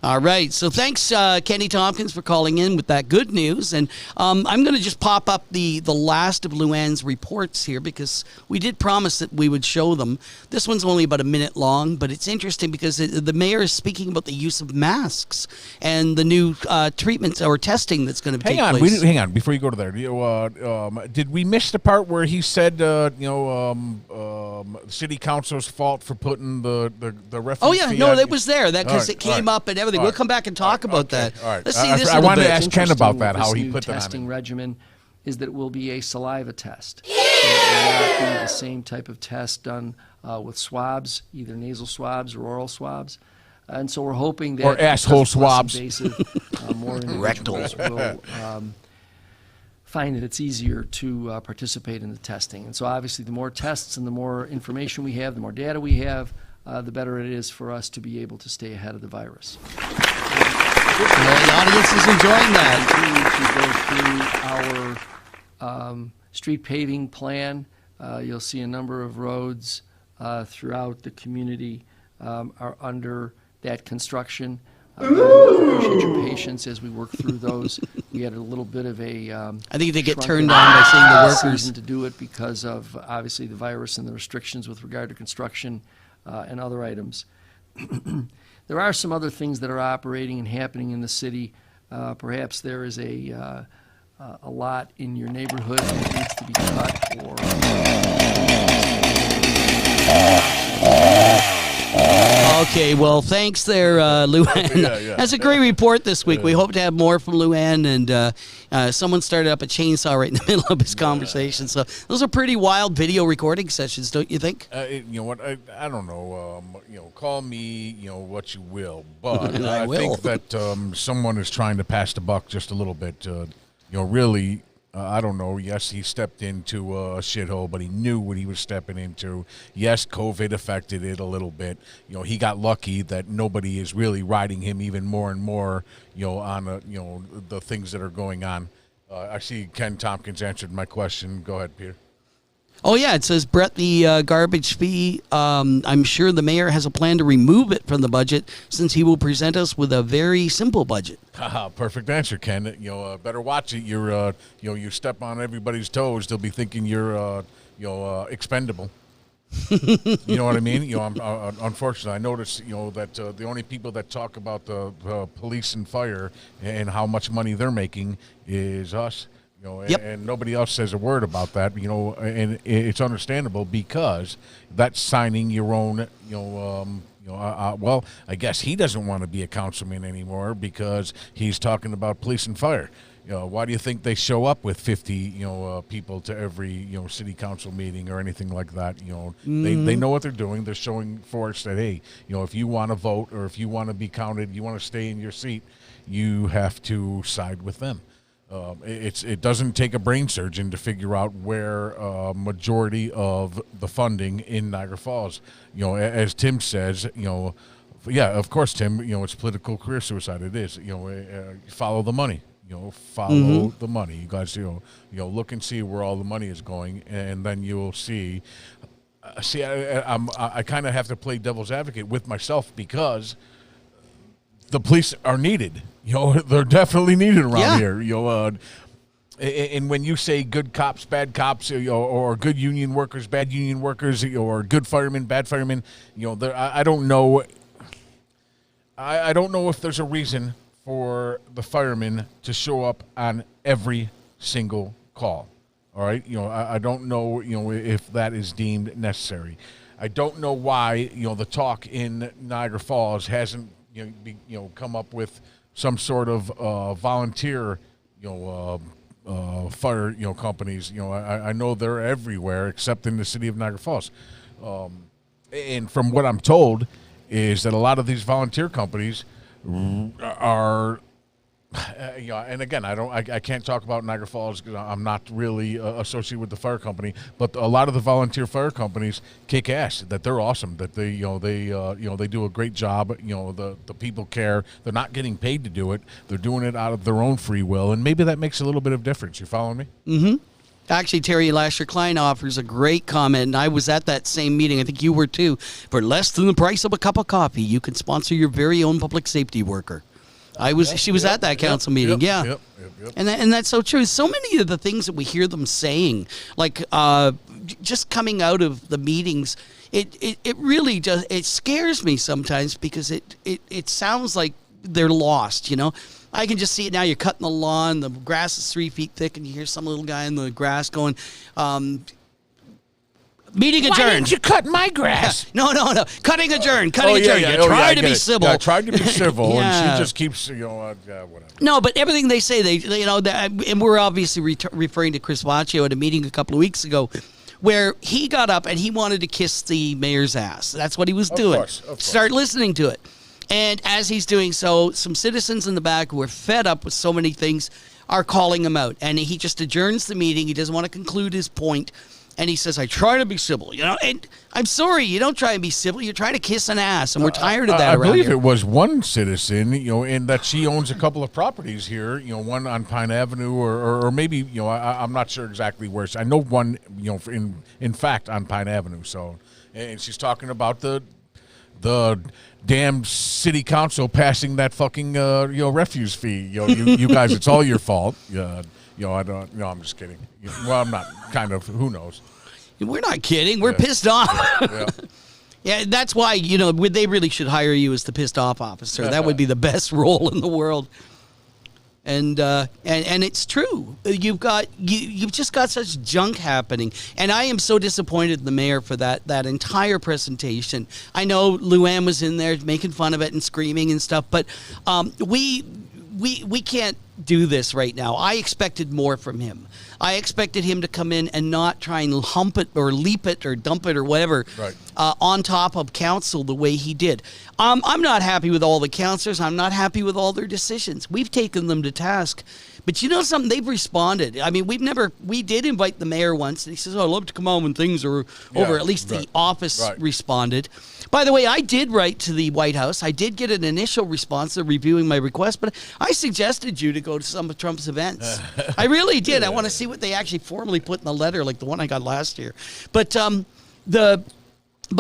C: All right. So thanks, Kenny Tompkins, for calling in with that good news. And I'm going to just pop up the last of Luann's reports here because we did promise that we would show them. This one's only about a minute long, but it's interesting because the mayor is speaking about the use of masks and the new treatment or testing that's going to take place.
B: Hang on. Before you go to there, did we miss the part where he said, city council's fault for putting the refuge?
C: Oh, yeah.
B: fee
C: No,
B: on?
C: it was there because it came up and everything. We'll come back and talk about that. All right. Let's see this. I
B: wanted to
C: ask
B: ask Ken about that, how he
D: new
B: put that on.
D: testing regimen is that it will be a saliva test. Yeah! It will not be the same type of test done with swabs, either nasal swabs or oral swabs. And so we're hoping that...
B: Or asshole swabs.
D: Invasive, more individuals will find that it's easier to participate in the testing. And so obviously the more tests and the more information we have, the more data we have, the better it is for us to be able to stay ahead of the virus.
C: The audience is enjoying that.
D: To go through our street paving plan. You'll see a number of roads throughout the community are under that construction. Appreciate your patience as we work through those. We had a little bit of a
C: I think they get
D: shrunken
C: turned on by seeing the workers.
D: season to do it because of obviously the virus and the restrictions with regard to construction and other items. There are some other things that are operating and happening in the city. Perhaps there is a lot in your neighborhood that needs to be cut or.
C: Okay, well, thanks there, Luann.
B: Yeah.
C: That's a great report this week. We hope to have more from Luann, and someone started up a chainsaw right in the middle of his conversation. So those are pretty wild video recording sessions, don't you think?
B: You know what? I don't know. Call me, what you will, but
C: I will.
B: think that someone is trying to pass the buck just a little bit. Really, I don't know. Yes, he stepped into a shithole, but he knew what he was stepping into. Yes, COVID affected it a little bit. He got lucky that nobody is really riding him even more and more. On the things that are going on. I see Ken Tompkins answered my question. Go ahead, Peter.
C: Oh, yeah, it says, Brett, the garbage fee, I'm sure the mayor has a plan to remove it from the budget since he will present us with a very simple budget.
B: Perfect answer, Ken. Better watch it. You step on everybody's toes, they'll be thinking you're, expendable. You know what I mean? Unfortunately, I noticed, that the only people that talk about the police and fire and how much money they're making is us.
C: Yep.
B: And nobody else says a word about that, and it's understandable because that's signing your own, well, I guess he doesn't want to be a councilman anymore because he's talking about police and fire. Why do you think they show up with 50, people to every, city council meeting or anything like that? They know what they're doing. They're showing force that, hey, if you want to vote or if you want to be counted, you want to stay in your seat, you have to side with them. It doesn't take a brain surgeon to figure out where majority of the funding in Niagara Falls, as Tim says, yeah, of course, Tim, it's political career suicide. It is, follow the money, follow the money. You guys, look and see where all the money is going, and then you'll see. I kind of have to play devil's advocate with myself because the police are needed. They're definitely needed around here. And when you say good cops, bad cops, or good union workers, bad union workers, or good firemen, bad firemen, I don't know. I don't know if there's a reason for the firemen to show up on every single call. All right, I don't know, if that is deemed necessary. I don't know why, the talk in Niagara Falls hasn't, come up with some sort of volunteer, fire, companies. I know they're everywhere except in the city of Niagara Falls. And from what I'm told is that a lot of these volunteer companies are, and again, I can't talk about Niagara Falls because I'm not really associated with the fire company, but a lot of the volunteer fire companies kick ass. That they're awesome. That they do a great job. The people care. They're not getting paid to do it. They're doing it out of their own free will, and maybe that makes a little bit of difference. You following me? Mm-hmm.
C: Actually, Terry Lasher Klein offers a great comment, and I was at that same meeting. I think you were too. For less than the price of a cup of coffee, you can sponsor your very own public safety worker. She was at that council meeting, Yep. And that's so true. So many of the things that we hear them saying, like just coming out of the meetings, it really just it scares me sometimes because it sounds like they're lost. I can just see it now. You're cutting the lawn, the grass is 3 feet thick, and you hear some little guy in the grass going, meeting adjourned.
B: Why didn't you cut my grass?
C: No. Cutting adjourned. You try to be civil.
B: Yeah, I tried to be civil, and she just keeps, whatever.
C: No, but everything they say, and we're obviously referring to Chris Vaccio at a meeting a couple of weeks ago, where he got up and he wanted to kiss the mayor's ass. That's what he was doing.
B: Of course.
C: Start listening to it. And as he's doing so, some citizens in the back who are fed up with so many things are calling him out. And he just adjourns the meeting. He doesn't want to conclude his point. And he says, I try to be civil, and I'm sorry, you don't try and be civil. You're trying to kiss an ass, and we're tired of that
B: I
C: around
B: believe
C: here.
B: it was one citizen, in that she owns a couple of properties here, one on Pine Avenue or maybe, I'm not sure exactly where. I know one, in fact, on Pine Avenue. So, and she's talking about the damn city council passing that fucking, refuse fee. You guys, it's all your fault. I don't. No, I'm just kidding. Well, I'm not. Kind of. Who knows?
C: We're not kidding. We're pissed off.
B: Yeah.
C: Yeah, that's why they really should hire you as the pissed off officer. That would be the best role in the world. And it's true. You've just got such junk happening, and I am so disappointed in the mayor for that entire presentation. I know Luann was in there making fun of it and screaming and stuff, but we can't do this right now. I expected more from him. I expected him to come in and not try and hump it or leap it or dump it or whatever on top of council the way he did. I'm not happy with all the councillors. I'm not happy with all their decisions. We've taken them to task. But you know something? They've responded. I mean, we did invite the mayor once, and he says, I'd love to come on when things are over. At least the office responded. By the way, I did write to the White House. I did get an initial response reviewing my request, but I suggested you to go to some of Trump's events. I really did. I want to see what they actually formally put in the letter, like the one I got last year. But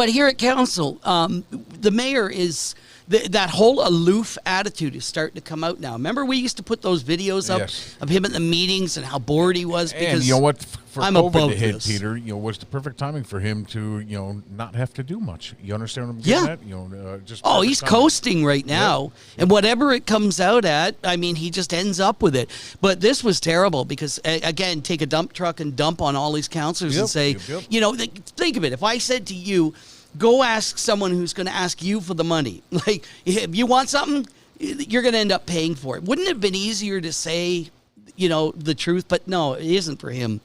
C: here at council, the mayor is... that whole aloof attitude is starting to come out now. Remember, we used to put those videos up of him at the meetings and how bored he was. Because
B: and you know what? For
C: I'm
B: COVID to hit,
C: this.
B: Peter, was the perfect timing for him to, not have to do much. You understand what I'm getting at? Just
C: he's
B: timing.
C: coasting right now. And whatever it comes out at, I mean, he just ends up with it. But this was terrible because, again, take a dump truck and dump on all these councillors and say, think of it. If I said to you, go ask someone who's going to ask you for the money. Like, if you want something, you're going to end up paying for it. Wouldn't it have been easier to say, the truth? But no, it isn't for him.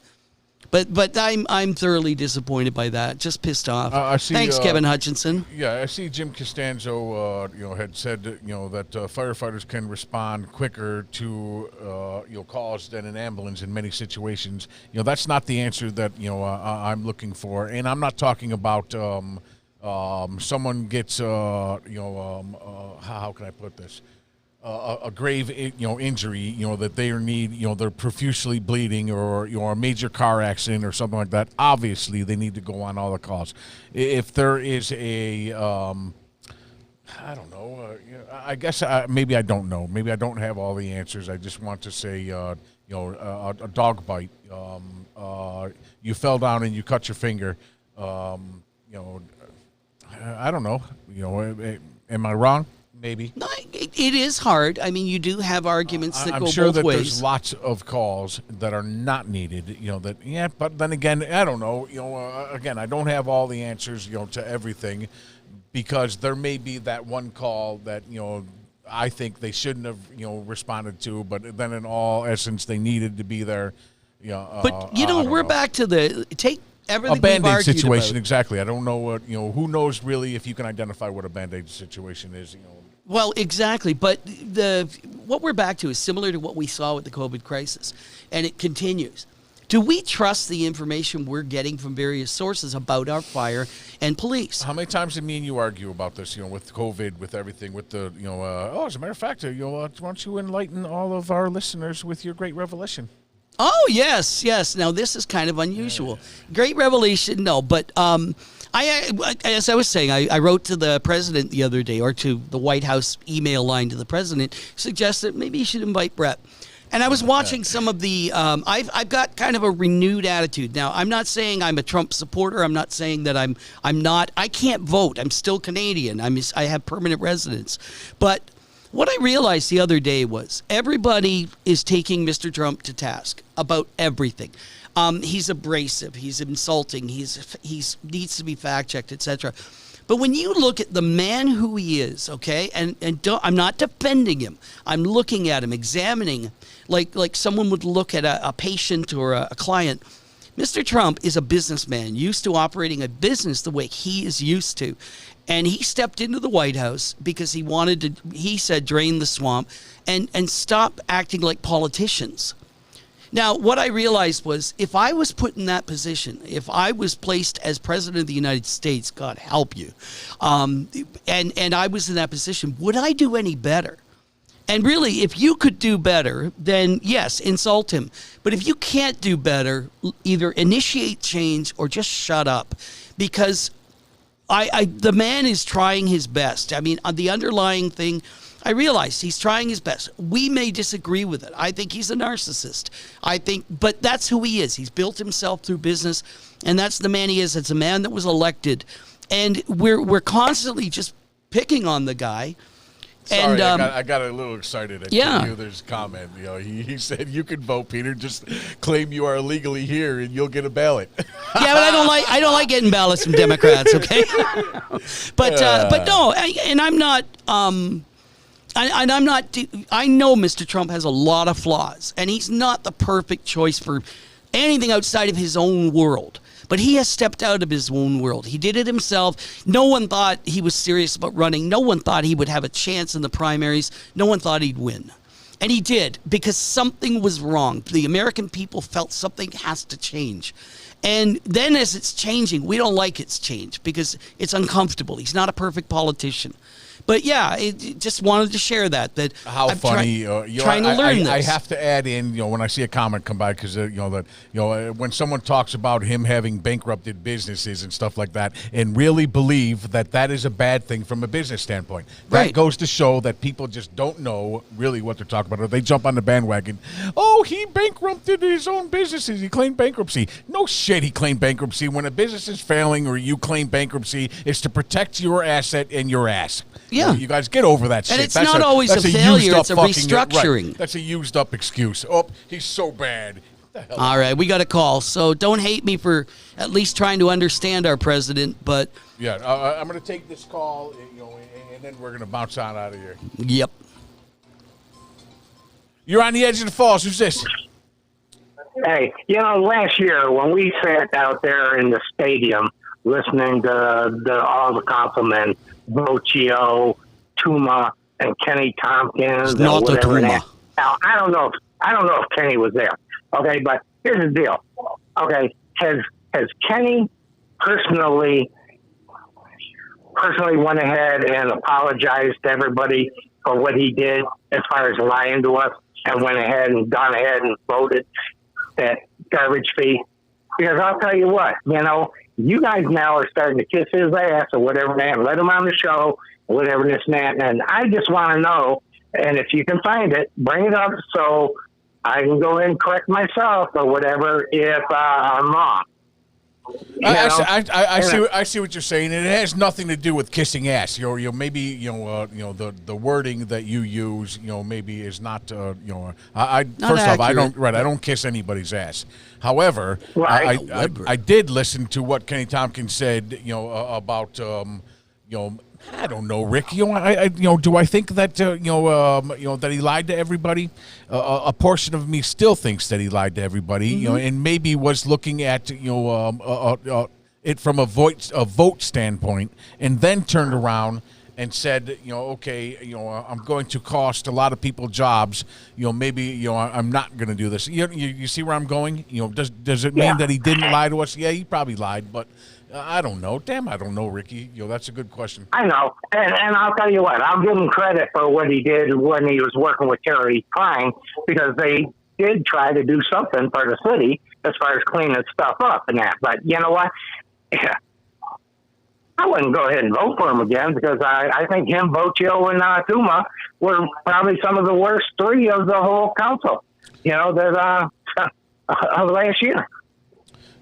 C: But I'm thoroughly disappointed by that. Just pissed off. Thanks, Kevin Hutchinson.
B: Yeah, I see Jim Costanzo, had said, that firefighters can respond quicker to, calls than an ambulance in many situations. That's not the answer that, I'm looking for. And I'm not talking about someone gets, how can I put this? A grave, injury, that they need, they're profusely bleeding or, a major car accident or something like that. Obviously, they need to go on all the calls. If there is a, I don't know, I guess maybe I don't know. Maybe I don't have all the answers. I just want to say, a dog bite. You fell down and you cut your finger. I don't know. Am I wrong? Maybe.
C: No, it is hard. I mean, you do have arguments that go both ways.
B: I'm sure that there's lots of calls that are not needed, but then again, I don't know, again, I don't have all the answers, to everything because there may be that one call that, I think they shouldn't have, responded to, but then in all essence, they needed to be there.
C: But, we're back to take everything
B: a Band-Aid situation,
C: about.
B: exactly. I don't know what, who knows really if you can identify what a Band-Aid situation is,
C: Well, exactly, but what we're back to is similar to what we saw with the COVID crisis, and it continues. Do we trust the information we're getting from various sources about our fire and police?
B: How many times did me and you argue about this, with COVID, with everything, with the, as a matter of fact, why don't you enlighten all of our listeners with your great revelation?
C: Oh, yes. Now, this is kind of unusual. Great revelation, no, but as I was saying, I wrote to the president the other day, or to the White House email line to the president, suggested maybe you should invite Brett. And I was watching some of the, I've got kind of a renewed attitude. Now, I'm not saying I'm a Trump supporter. I'm not saying that I'm not, I can't vote. I'm still Canadian. I have permanent residence. But what I realized the other day was everybody is taking Mr. Trump to task about everything. He's abrasive. He's insulting. He's needs to be fact-checked, etc. But when you look at the man who he is, okay, and I'm not defending him. I'm looking at him, examining, like someone would look at a patient or a client. Mr. Trump is a businessman, used to operating a business the way he is used to. And he stepped into the White House because he wanted to, he said, drain the swamp and stop acting like politicians. Now, what I realized was if I was put in that position, if I was placed as president of the United States, God help you, and I was in that position, would I do any better? And really, if you could do better, then yes, insult him. But if you can't do better, either initiate change or just shut up, because the man is trying his best. I mean, on the underlying thing, I realize he's trying his best. We may disagree with it. I think he's a narcissist. But that's who he is. He's built himself through business, and that's the man he is. It's a man that was elected, and we're constantly just picking on the guy.
B: Sorry,
C: And
B: I got a little excited at there's a comment. You know, he said you can vote, Peter. Just claim you are illegally here, and you'll get a ballot.
C: Yeah, but I don't like getting ballots from Democrats. Okay, but no, and I'm not. I'm not. I know Mr. Trump has a lot of flaws, and he's not the perfect choice for anything outside of his own world. But he has stepped out of his own world. He did it himself. No one thought he was serious about running. No one thought he would have a chance in the primaries. No one thought he'd win. And he did, because something was wrong. The American people felt something has to change. And then as it's changing, we don't like it's change because it's uncomfortable. He's not a perfect politician. But yeah, just wanted to share that.
B: How
C: I'm
B: funny!
C: trying to learn this.
B: I have to add in, when I see a comment come by, because when someone talks about him having bankrupted businesses and stuff like that, and really believe that is a bad thing from a business standpoint. That goes to show that people just don't know really what they're talking about, or they jump on the bandwagon. Oh, he bankrupted his own businesses. He claimed bankruptcy. No shit, he claimed bankruptcy. When a business is failing or you claim bankruptcy, it's to protect your asset and your ass.
C: Yeah.
B: You guys get over that shit.
C: And it's not always a failure, it's a restructuring.
B: Right. That's a used up excuse. Oh, he's so bad.
C: All right, we got a call. So don't hate me for at least trying to understand our president, but...
B: Yeah, I'm going to take this call, and then we're going to bounce on out of here.
C: Yep.
B: You're on the edge of the falls. Who's this?
F: Hey, last year when we sat out there in the stadium listening to all the councilmen, Vocchio, Tuma, and Kenny Tompkins,
C: it's not the Tuma.
F: Now, I don't know if Kenny was there. Okay, but here's the deal. Okay, has Kenny personally went ahead and apologized to everybody for what he did as far as lying to us, and went ahead and gone ahead and voted that garbage fee? Because I'll tell you what, you guys now are starting to kiss his ass or whatever, man. Let him on the show, or whatever, this and that. And I just want to know, and if you can find it, bring it up so I can go ahead and correct myself or whatever if I'm wrong.
B: I see what you're saying, and it has nothing to do with kissing ass. Maybe the wording that you use, maybe is not. I don't kiss anybody's ass. However,
F: right.
B: I did listen to what Kenny Tompkins said, about I don't know, Rick. Do I think that that he lied to everybody? A portion of me still thinks that he lied to everybody.
C: Mm-hmm.
B: And maybe was looking at it from a vote standpoint, and then turned around and said, I'm going to cost a lot of people jobs. Maybe I'm not going to do this. You see where I'm going? Does it mean that he didn't lie to us? Yeah, he probably lied, but. I don't know. Damn, I don't know, Ricky. That's a good question.
F: I know. And I'll tell you what, I'll give him credit for what he did when he was working with Terry Klein, because they did try to do something for the city as far as cleaning stuff up and that. But you know what? Yeah. I wouldn't go ahead and vote for him again, because I think him, Vocchio, and Tuma were probably some of the worst three of the whole council, that of last year.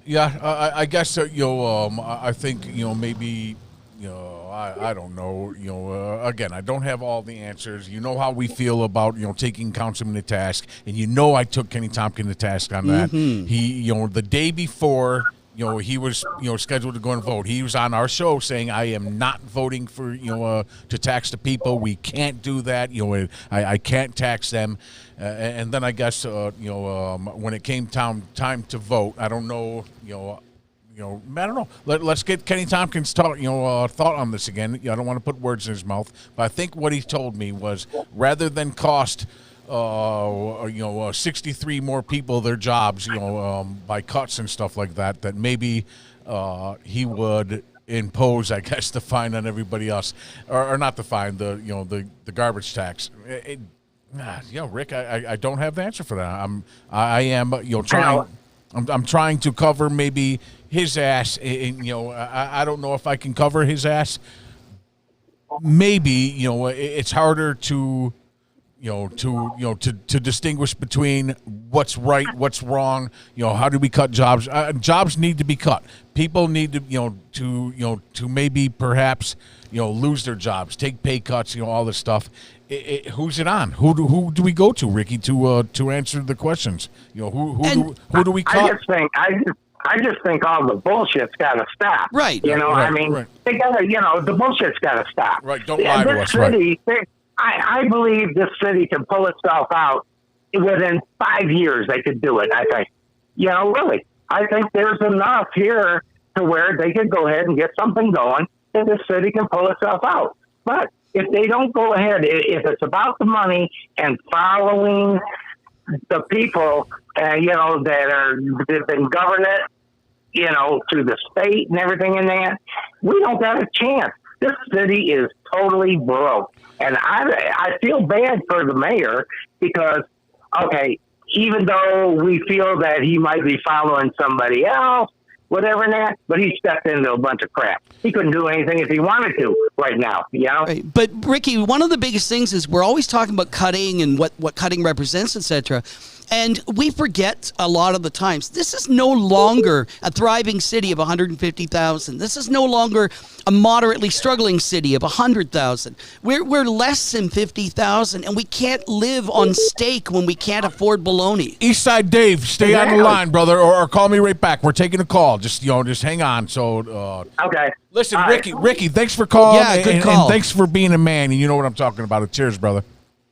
B: Yeah, I guess I think maybe I don't know. Again, I don't have all the answers. You know how we feel about taking councilman to task, and I took Kenny Tompkins to task on that.
C: Mm-hmm.
B: He the day before. He was, scheduled to go and vote. He was on our show saying, I am not voting for, to tax the people. We can't do that. I can't tax them. And then I guess, when it came time to vote, I don't know, I don't know. Let's get Kenny Tompkins' thought on this again. I don't want to put words in his mouth, but I think what he told me was rather than cost 63 more people their jobs, by cuts and stuff like that, that maybe he would impose, I guess, the fine on everybody else, or not the fine, the garbage tax. Rick, I don't have the answer for that. I am trying. I'm trying to cover maybe his ass, and I don't know if I can cover his ass. Maybe it's harder to distinguish between what's right, what's wrong. How do we cut jobs? Jobs need to be cut. People need to to maybe perhaps lose their jobs, take pay cuts, all this stuff. Who's it on? Who do we go to, Ricky, to answer the questions? Who do we cut?
F: I just think all the bullshit's got to stop.
C: Right.
F: They got to, the bullshit's got to stop.
B: Right. Don't lie to us.
F: City, right. I believe this city can pull itself out within 5 years. They could do it. I think, really. I think there's enough here to where they could go ahead and get something going, and the city can pull itself out. But if they don't go ahead, if it's about the money and following the people, that have been governing it, through the state and everything in that, we don't got a chance. This city is totally broke. And I feel bad for the mayor because, okay, even though we feel that he might be following somebody else, whatever and that, but he stepped into a bunch of crap. He couldn't do anything if he wanted to right now,
C: Right. But, Ricky, one of the biggest things is we're always talking about cutting and what cutting represents, etc. And we forget a lot of the times, this is no longer a thriving city of 150,000. This is no longer a moderately struggling city of 100,000. We're less than 50,000, and we can't live on steak when we can't afford bologna.
B: Eastside Dave, stay on the line, brother, or call me right back. We're taking a call. Just hang on. So
F: okay.
B: Listen, Ricky, thanks for calling.
C: Yeah, good call.
B: And thanks for being a man. And you know what I'm talking about. Cheers, brother.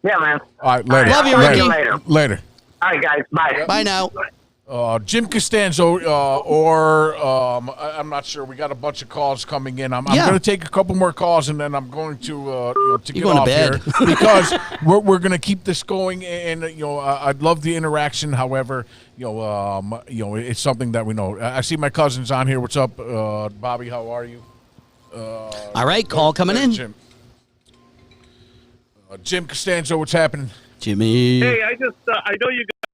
F: Yeah, man.
B: All right, later.
C: Love you, Ricky.
B: Later.
F: All right, guys. Bye.
C: Bye now.
B: Jim Costanzo, or I'm not sure. We got a bunch of calls coming in. I'm going to take a couple more calls, and then I'm going to get
C: going
B: off
C: to bed.
B: here because we're going to keep this going. And I'd love the interaction. However, it's something that we know. I see my cousins on here. What's up, Bobby? How are you?
C: All right, call coming in.
B: Jim. Jim Costanzo, what's happening?
C: Jimmy.
G: Hey, I know you guys,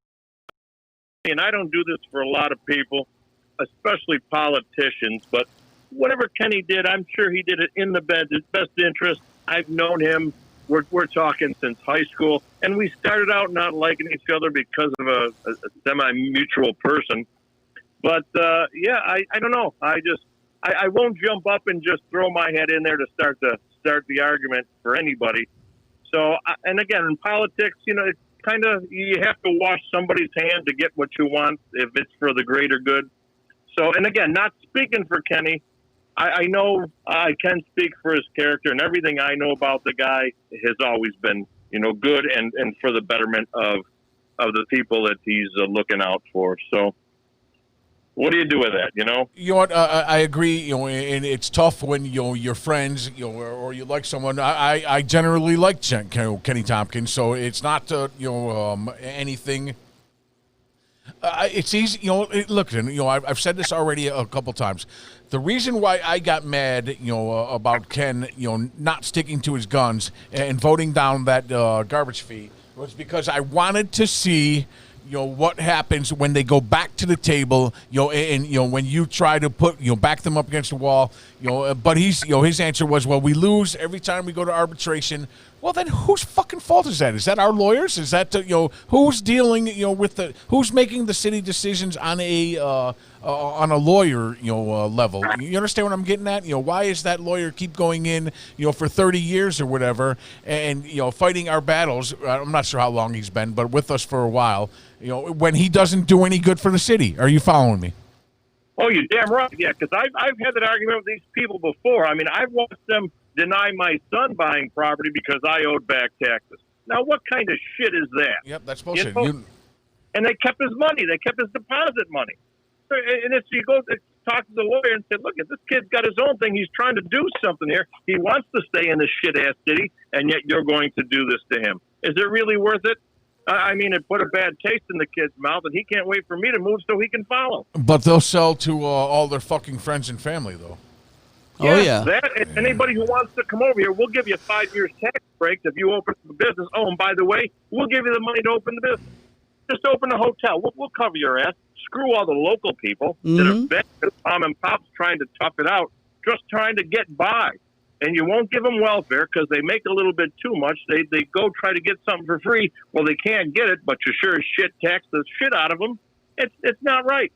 G: and I don't do this for a lot of people, especially politicians, but whatever Kenny did, I'm sure he did it in the best interest. I've known him. We're talking since high school, and we started out not liking each other because of a semi-mutual person. But, I don't know. I won't jump up and just throw my head in there to start the argument for anybody. So, and again, in politics, it's kind of, you have to wash somebody's hand to get what you want if it's for the greater good. So, and again, not speaking for Kenny, I know I can speak for his character, and everything I know about the guy has always been, good and for the betterment of the people that he's looking out for. So, what do you do with that, You know
B: what? I agree. And it's tough when you're friends, or you like someone. I generally like Kenny Tompkins, so it's not anything. It's easy. Look, I've said this already a couple times. The reason why I got mad, about Ken, not sticking to his guns and voting down that garbage fee was because I wanted to see. What happens when they go back to the table, and when you try to put, back them up against the wall, but his answer was, well, we lose every time we go to arbitration. Well, then whose fucking fault is that? Is that our lawyers? Is that, who's dealing, who's making the city decisions on a lawyer, level? You understand what I'm getting at? Why is that lawyer keep going in, for 30 years or whatever and, fighting our battles? I'm not sure how long he's been, but with us for a while, when he doesn't do any good for the city. Are you following me?
G: Oh, you're damn right. Yeah, because I've had that argument with these people before. I mean, I've watched them deny my son buying property because I owed back taxes. Now, what kind of shit is that?
B: Yep, that's bullshit.
G: And they kept his money. They kept his deposit money. And if you go talk to the lawyer and say, look, if this kid's got his own thing, he's trying to do something here. He wants to stay in this shit-ass city, and yet you're going to do this to him. Is it really worth it? I mean, it put a bad taste in the kid's mouth, and he can't wait for me to move so he can follow.
B: But they'll sell to all their fucking friends and family, though.
C: Oh, yeah.
G: That, and anybody who wants to come over here, we'll give you 5 years tax breaks if you open the business. Oh, and by the way, we'll give you the money to open the business. Just open a hotel. We'll cover your ass. Screw all the local people that are bent with mom and pops trying to tough it out, just trying to get by. And you won't give them welfare because they make a little bit too much. They go try to get something for free. Well, they can't get it, but you sure as shit tax the shit out of them. It's not right.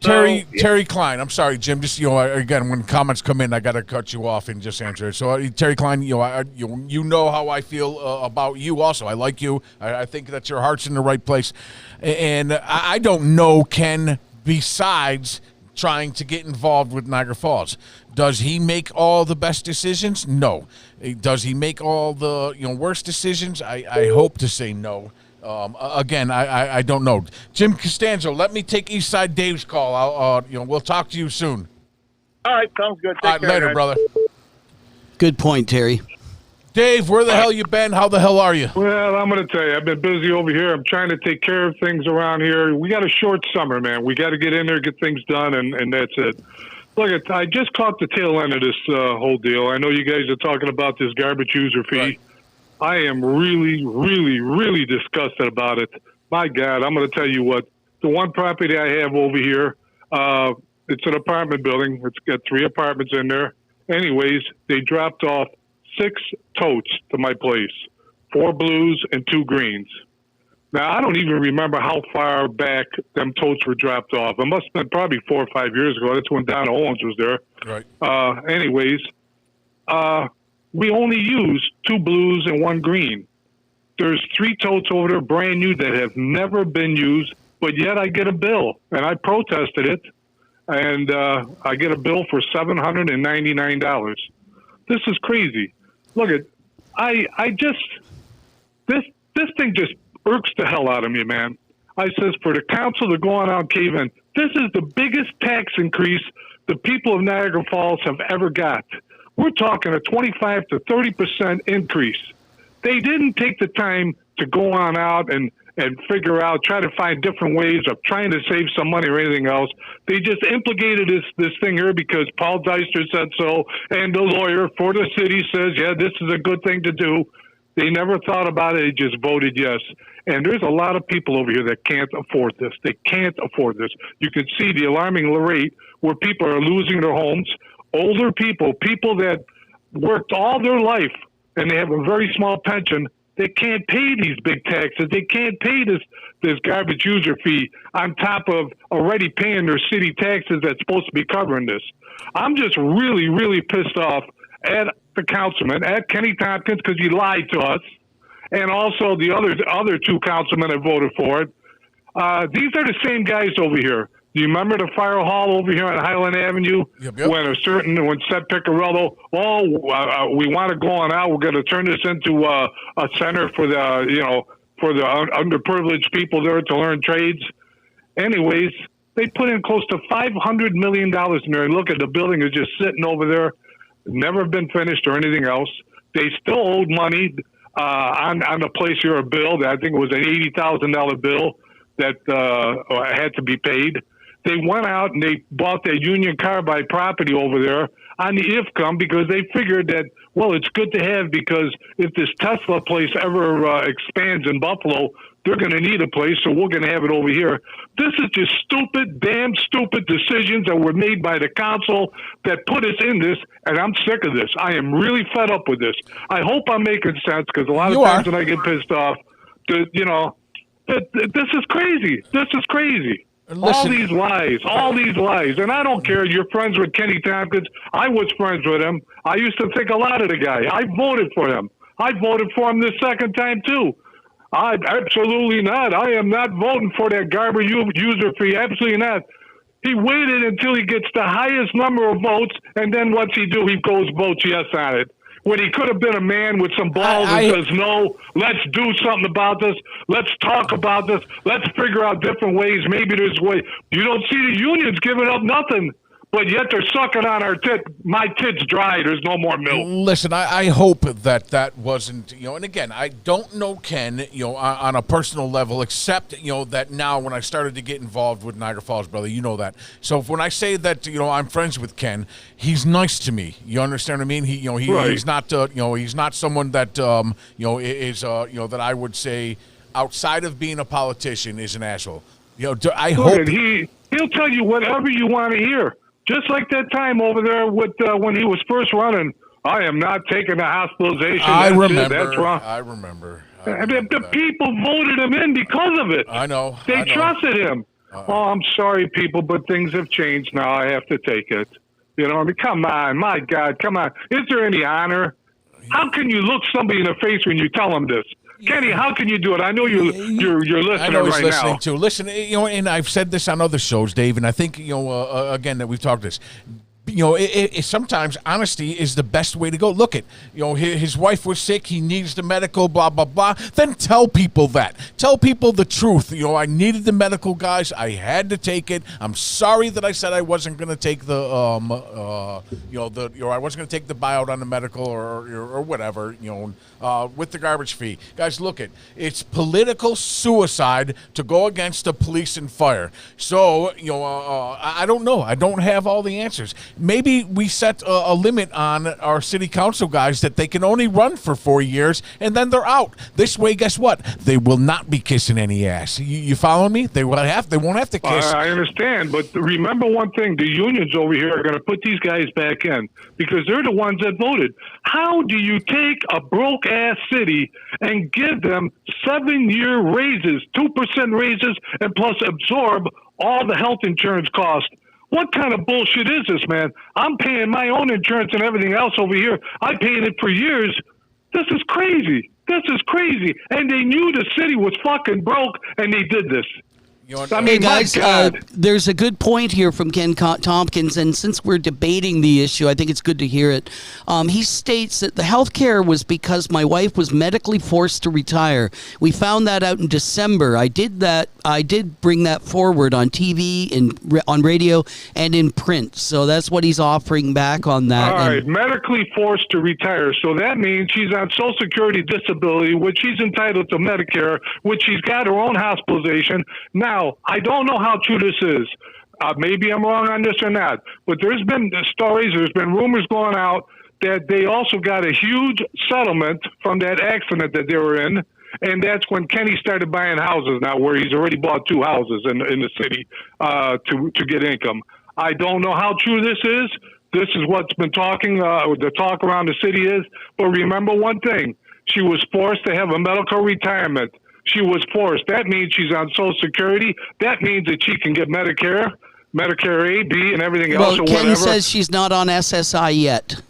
B: Terry Klein. I'm sorry, Jim. Just again, when comments come in, I got to cut you off and just answer it. So, Terry Klein, you know how I feel about you. Also, I like you. I think that your heart's in the right place, and I don't know Ken besides trying to get involved with Niagara Falls. Does he make all the best decisions? No. Does he make all the worst decisions? I hope to say no. Again, I don't know. Jim Costanzo, let me take Eastside Dave's call. We'll talk to you soon.
G: All right, sounds good.
B: All right, later, brother.
C: Good point, Terry.
B: Dave, where the hell you been? How the hell are you?
H: Well, I'm going to tell you, I've been busy over here. I'm trying to take care of things around here. We got a short summer, man. We got to get in there, get things done, and that's it. Look, I just caught the tail end of this whole deal. I know you guys are talking about this garbage user fee.
B: Right.
H: I am really, really, really disgusted about it. My God, I'm going to tell you what. The one property I have over here, it's an apartment building. It's got 3 apartments in there. Anyways, they dropped off 6 totes to my place, 4 blues and 2 greens. Now, I don't even remember how far back them totes were dropped off. It must have been probably 4 or 5 years ago. That's when Donna Owens was there.
B: Right.
H: Anyways, we only use 2 blues and 1 green. There's 3 totes over there, brand new, that have never been used, but yet I get a bill, and I protested it, and I get a bill for $799. This is crazy. Look at, this thing just irks the hell out of me, man. I says, for the council to go on out cave-in, this is the biggest tax increase the people of Niagara Falls have ever got. We're talking a 25 to 30% increase. They didn't take the time to go on out and figure out, try to find different ways of trying to save some money or anything else. They just implicated this thing here because Paul Deister said so, and the lawyer for the city says, yeah, this is a good thing to do. They never thought about it. They just voted yes. And there's a lot of people over here that can't afford this. They can't afford this. You can see the alarming rate where people are losing their homes. Older people that worked all their life and they have a very small pension, they can't pay these big taxes. They can't pay this garbage user fee on top of already paying their city taxes that's supposed to be covering this. I'm just really, really pissed off at the councilman, at Kenny Tompkins, because he lied to us, and also the other 2 councilmen that voted for it. These are the same guys over here. Do you remember the fire hall over here on Highland Avenue?
B: Yep.
H: When Seth Piccarello, we want to go on out. We're going to turn this into a center for the underprivileged people there to learn trades. Anyways, they put in close to $500 million in there. And look at the building is just sitting over there, never been finished or anything else. They still owed money on the place here, a bill that I think it was an $80,000 bill that had to be paid. They went out and they bought that Union Carbide property over there on the IFCOM because they figured that, well, it's good to have because if this Tesla place ever expands in Buffalo, they're going to need a place, so we're going to have it over here. This is just stupid, damn stupid decisions that were made by the council that put us in this, and I'm sick of this. I am really fed up with this. I hope I'm making sense because a lot of times when I get pissed off, this is crazy. This is crazy.
B: Listen.
H: All these lies. And I don't care. You're friends with Kenny Tompkins. I was friends with him. I used to think a lot of the guy. I voted for him. I voted for him this second time, too. Absolutely not. I am not voting for that garbage user fee. Absolutely not. He waited until he gets the highest number of votes, and then what's he do? He goes votes yes on it. When he could have been a man with some balls and says, no, let's do something about this. Let's talk about this. Let's figure out different ways. Maybe there's a way. You don't see the unions giving up nothing. but yet they're sucking on our tit. My tit's dry. There's no more milk.
B: Listen, I hope that wasn't, and again, I don't know Ken, on a personal level, except, that now when I started to get involved with Niagara Falls, brother, you know that. So when I say that, I'm friends with Ken, he's nice to me. You understand what I mean?
H: Right.
B: He's not, he's not someone that, is, that I would say outside of being a politician is an asshole. I hope
H: he'll tell you whatever you want to hear. Just like that time over there with when he was first running, I am not taking the hospitalization.
B: I remember.
H: That's wrong.
B: I remember.
H: The people voted him in because of it.
B: I know.
H: They trusted him. I'm sorry, people, but things have changed now. I have to take it. I mean, come on. My God, come on. Is there any honor? How can you look somebody in the face when you tell them this? Kenny, how can you do it? I know you're listening
B: I know he's
H: right
B: listening
H: now.
B: too. Listen, and I've said this on other shows, Dave, and I think again that we've talked this. Sometimes honesty is the best way to go. Look at, his wife was sick. He needs the medical, blah, blah, blah. Then tell people that. Tell people the truth. I needed the medical, guys. I had to take it. I'm sorry that I said I wasn't going to take the, I wasn't going to take the buyout on the medical or whatever, with the garbage fee. Guys, look at, it's political suicide to go against the police and fire. So, I don't know. I don't have all the answers. Maybe we set a limit on our city council guys that they can only run for 4 years and then they're out. This way, guess what? They will not be kissing any ass. You following me? They won't have to kiss.
H: I understand, but remember one thing: the unions over here are going to put these guys back in because they're the ones that voted. How do you take a broke ass city and give them 7-year raises, 2% raises, and plus absorb all the health insurance costs? What kind of bullshit is this, man? I'm paying my own insurance and everything else over here. I paid it for years. This is crazy. This is crazy. And they knew the city was fucking broke, and they did this.
C: Hey guys, there's a good point here from Ken Tompkins, and since we're debating the issue, I think it's good to hear it. He states that the health care was because my wife was medically forced to retire. We found that out in December. I did bring that forward on TV, on radio, and in print. So that's what he's offering back on that.
H: All right, medically forced to retire. So that means she's on Social Security disability, which she's entitled to Medicare, which she's got her own hospitalization. Now, I don't know how true this is. Maybe I'm wrong on this or not. But there's been stories, there's been rumors going out that they also got a huge settlement from that accident that they were in. And that's when Kenny started buying houses now, where he's already bought 2 houses in the city to get income. I don't know how true this is. This is what's been the talk around the city is. But remember one thing. She was forced to have a medical retirement. She was forced. That means she's on Social Security. That means that she can get Medicare A, B, and everything else or
C: Ken
H: whatever.
C: says she's not on SSI yet.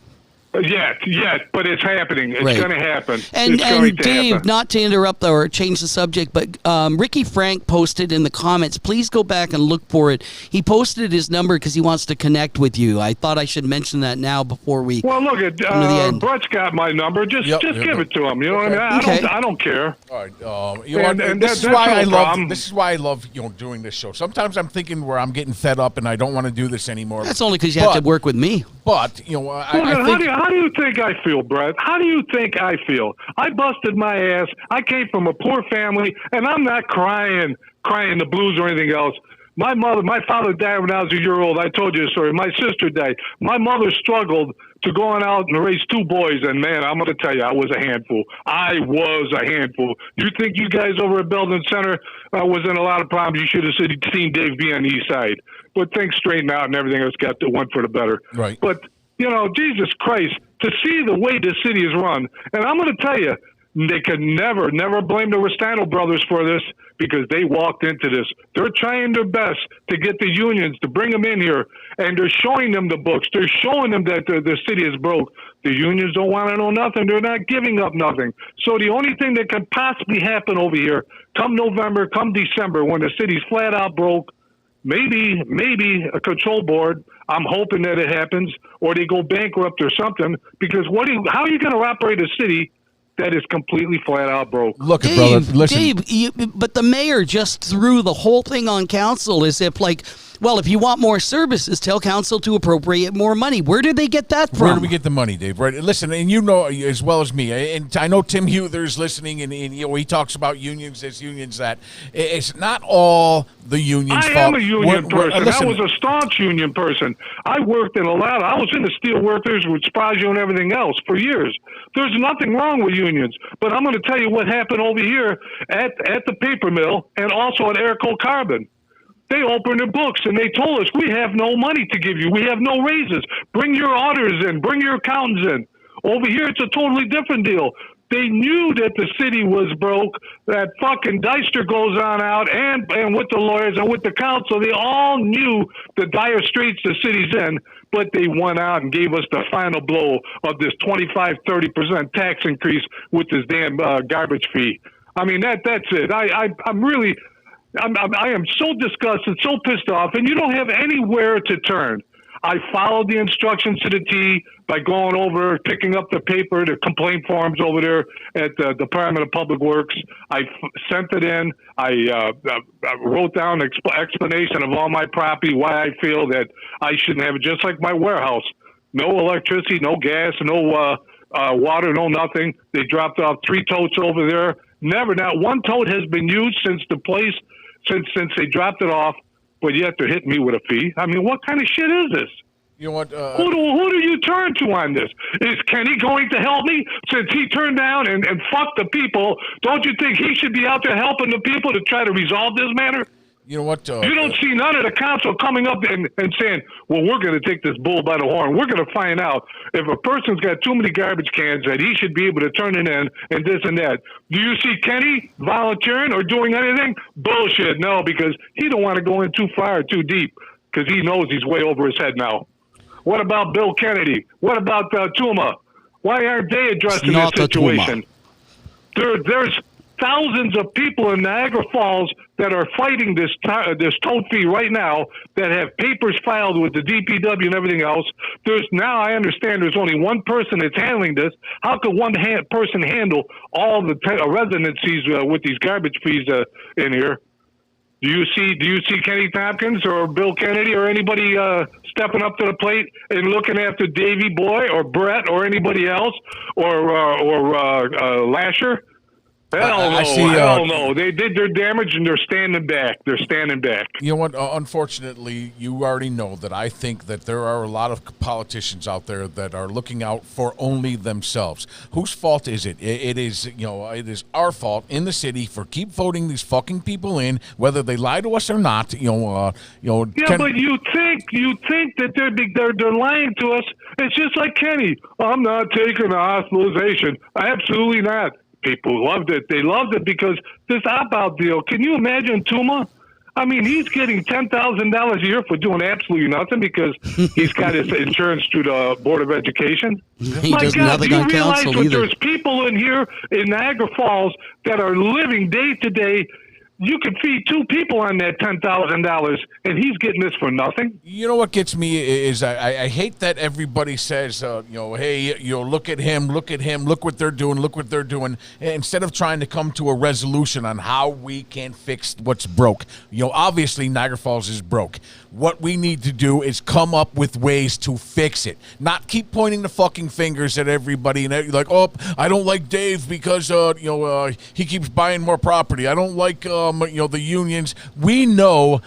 H: Yet, but it's happening. It's going to happen.
C: And Dave, not to interrupt or change the subject, but Ricky Frank posted in the comments, please go back and look for it. He posted his number because he wants to connect with you. I thought I should mention that now before we
H: Well, look, come to the end. Brett's got my number. Just give it to him. You know what I mean? I don't care.
B: All right. This is why I love doing this show. Sometimes I'm thinking where I'm getting fed up and I don't want to do this anymore.
C: That's only because you have to work with me.
B: But, I think...
H: How do you think I feel, Brett? How do you think I feel? I busted my ass. I came from a poor family, and I'm not crying the blues or anything else. My father died when I was a year old. I told you a story. My sister died. My mother struggled to go on out and raise 2 boys, and man, I'm going to tell you, I was a handful. I was a handful. You think you guys over at Belden Center was in a lot of problems? You should have seen Dave be on the east side. But things straightened out, and everything else went for the better.
B: Right.
H: But Jesus Christ, to see the way this city is run, and I'm going to tell you, they can never blame the Restano brothers for this because they walked into this. They're trying their best to get the unions to bring them in here, and they're showing them the books. They're showing them that the city is broke. The unions don't want to know nothing. They're not giving up nothing. So the only thing that can possibly happen over here, come November, come December, when the city's flat out broke, maybe a control board. I'm hoping that it happens, or they go bankrupt or something. Because how are you going to operate a city that is completely flat out broke?
B: Look, brother, listen.
C: Dave, but the mayor just threw the whole thing on council as if Well, if you want more services, tell council to appropriate more money. Where do they get that from?
B: Where do we get the money, Dave? Right. Listen, and you know as well as me, and I know Tim Huther's listening, and you know he talks about unions this, unions that. It's not all the union's fault.
H: I am a union person.
B: Listen,
H: I was a staunch union person. I worked in a lot. I was in the steel workers with Spagio and everything else for years. There's nothing wrong with unions, but I'm going to tell you what happened over here at the paper mill and also at Airco Carbon. They opened their books and they told us, we have no money to give you. We have no raises. Bring your auditors in. Bring your accountants in. Over here, it's a totally different deal. They knew that the city was broke, that fucking Deister goes on out, and with the lawyers and with the council, they all knew the dire straits the city's in, but they went out and gave us the final blow of this 25-30% tax increase with this damn garbage fee. I mean, that's it. I am so disgusted, so pissed off, and you don't have anywhere to turn. I followed the instructions to the T by going over, picking up the paper, the complaint forms over there at the Department of Public Works. I sent it in. I wrote down an explanation of all my property, why I feel that I shouldn't have it, just like my warehouse. No electricity, no gas, no water, no nothing. They dropped off 3 totes over there. Not one tote has been used since they dropped it off. But yet they're hitting me with a fee. I mean, what kind of shit is this?
B: You know what?
H: Who do you turn to on this? Is Kenny going to help me since he turned down and fucked the people? Don't you think he should be out there helping the people to try to resolve this matter?
B: You know what?
H: You don't see none of the council coming up and saying, well, we're going to take this bull by the horn. We're going to find out if a person's got too many garbage cans that he should be able to turn it in and this and that. Do you see Kenny volunteering or doing anything? Bullshit. No, because he don't want to go in too far or too deep because he knows he's way over his head now. What about Bill Kennedy? What about Tuma? Why aren't they addressing this situation? There's thousands of people in Niagara Falls that are fighting this tote fee right now that have papers filed with the DPW and everything else. Now I understand there's only one person that's handling this. How could one person handle all the residencies with these garbage fees in here? Do you see Kenny Tompkins or Bill Kennedy or anybody stepping up to the plate and looking after Davey Boy or Brett or anybody else or Lasher? Hell no. They did their damage and they're standing back.
B: You know what? Unfortunately, you already know that I think that there are a lot of politicians out there that are looking out for only themselves. Whose fault is it? It is our fault in the city for keep voting these fucking people in, whether they lie to us or not.
H: Yeah, but you think that they're lying to us? It's just like Kenny. I'm not taking a hospitalization. Absolutely not. People loved it. They loved it because this opt-out deal. Can you imagine Tuma? I mean, he's getting $10,000 a year for doing absolutely nothing because he's got his insurance through the Board of Education.
C: He does nothing on council either.
H: There's people in here in Niagara Falls that are living day to day. You could feed 2 people on that $10,000, and he's getting this for nothing.
B: You know what gets me is I hate that everybody says, hey, look at him, look what they're doing, instead of trying to come to a resolution on how we can fix what's broke. Obviously Niagara Falls is broke. What we need to do is come up with ways to fix it, not keep pointing the fucking fingers at everybody and like, oh, I don't like Dave because he keeps buying more property. I don't like the unions. We know,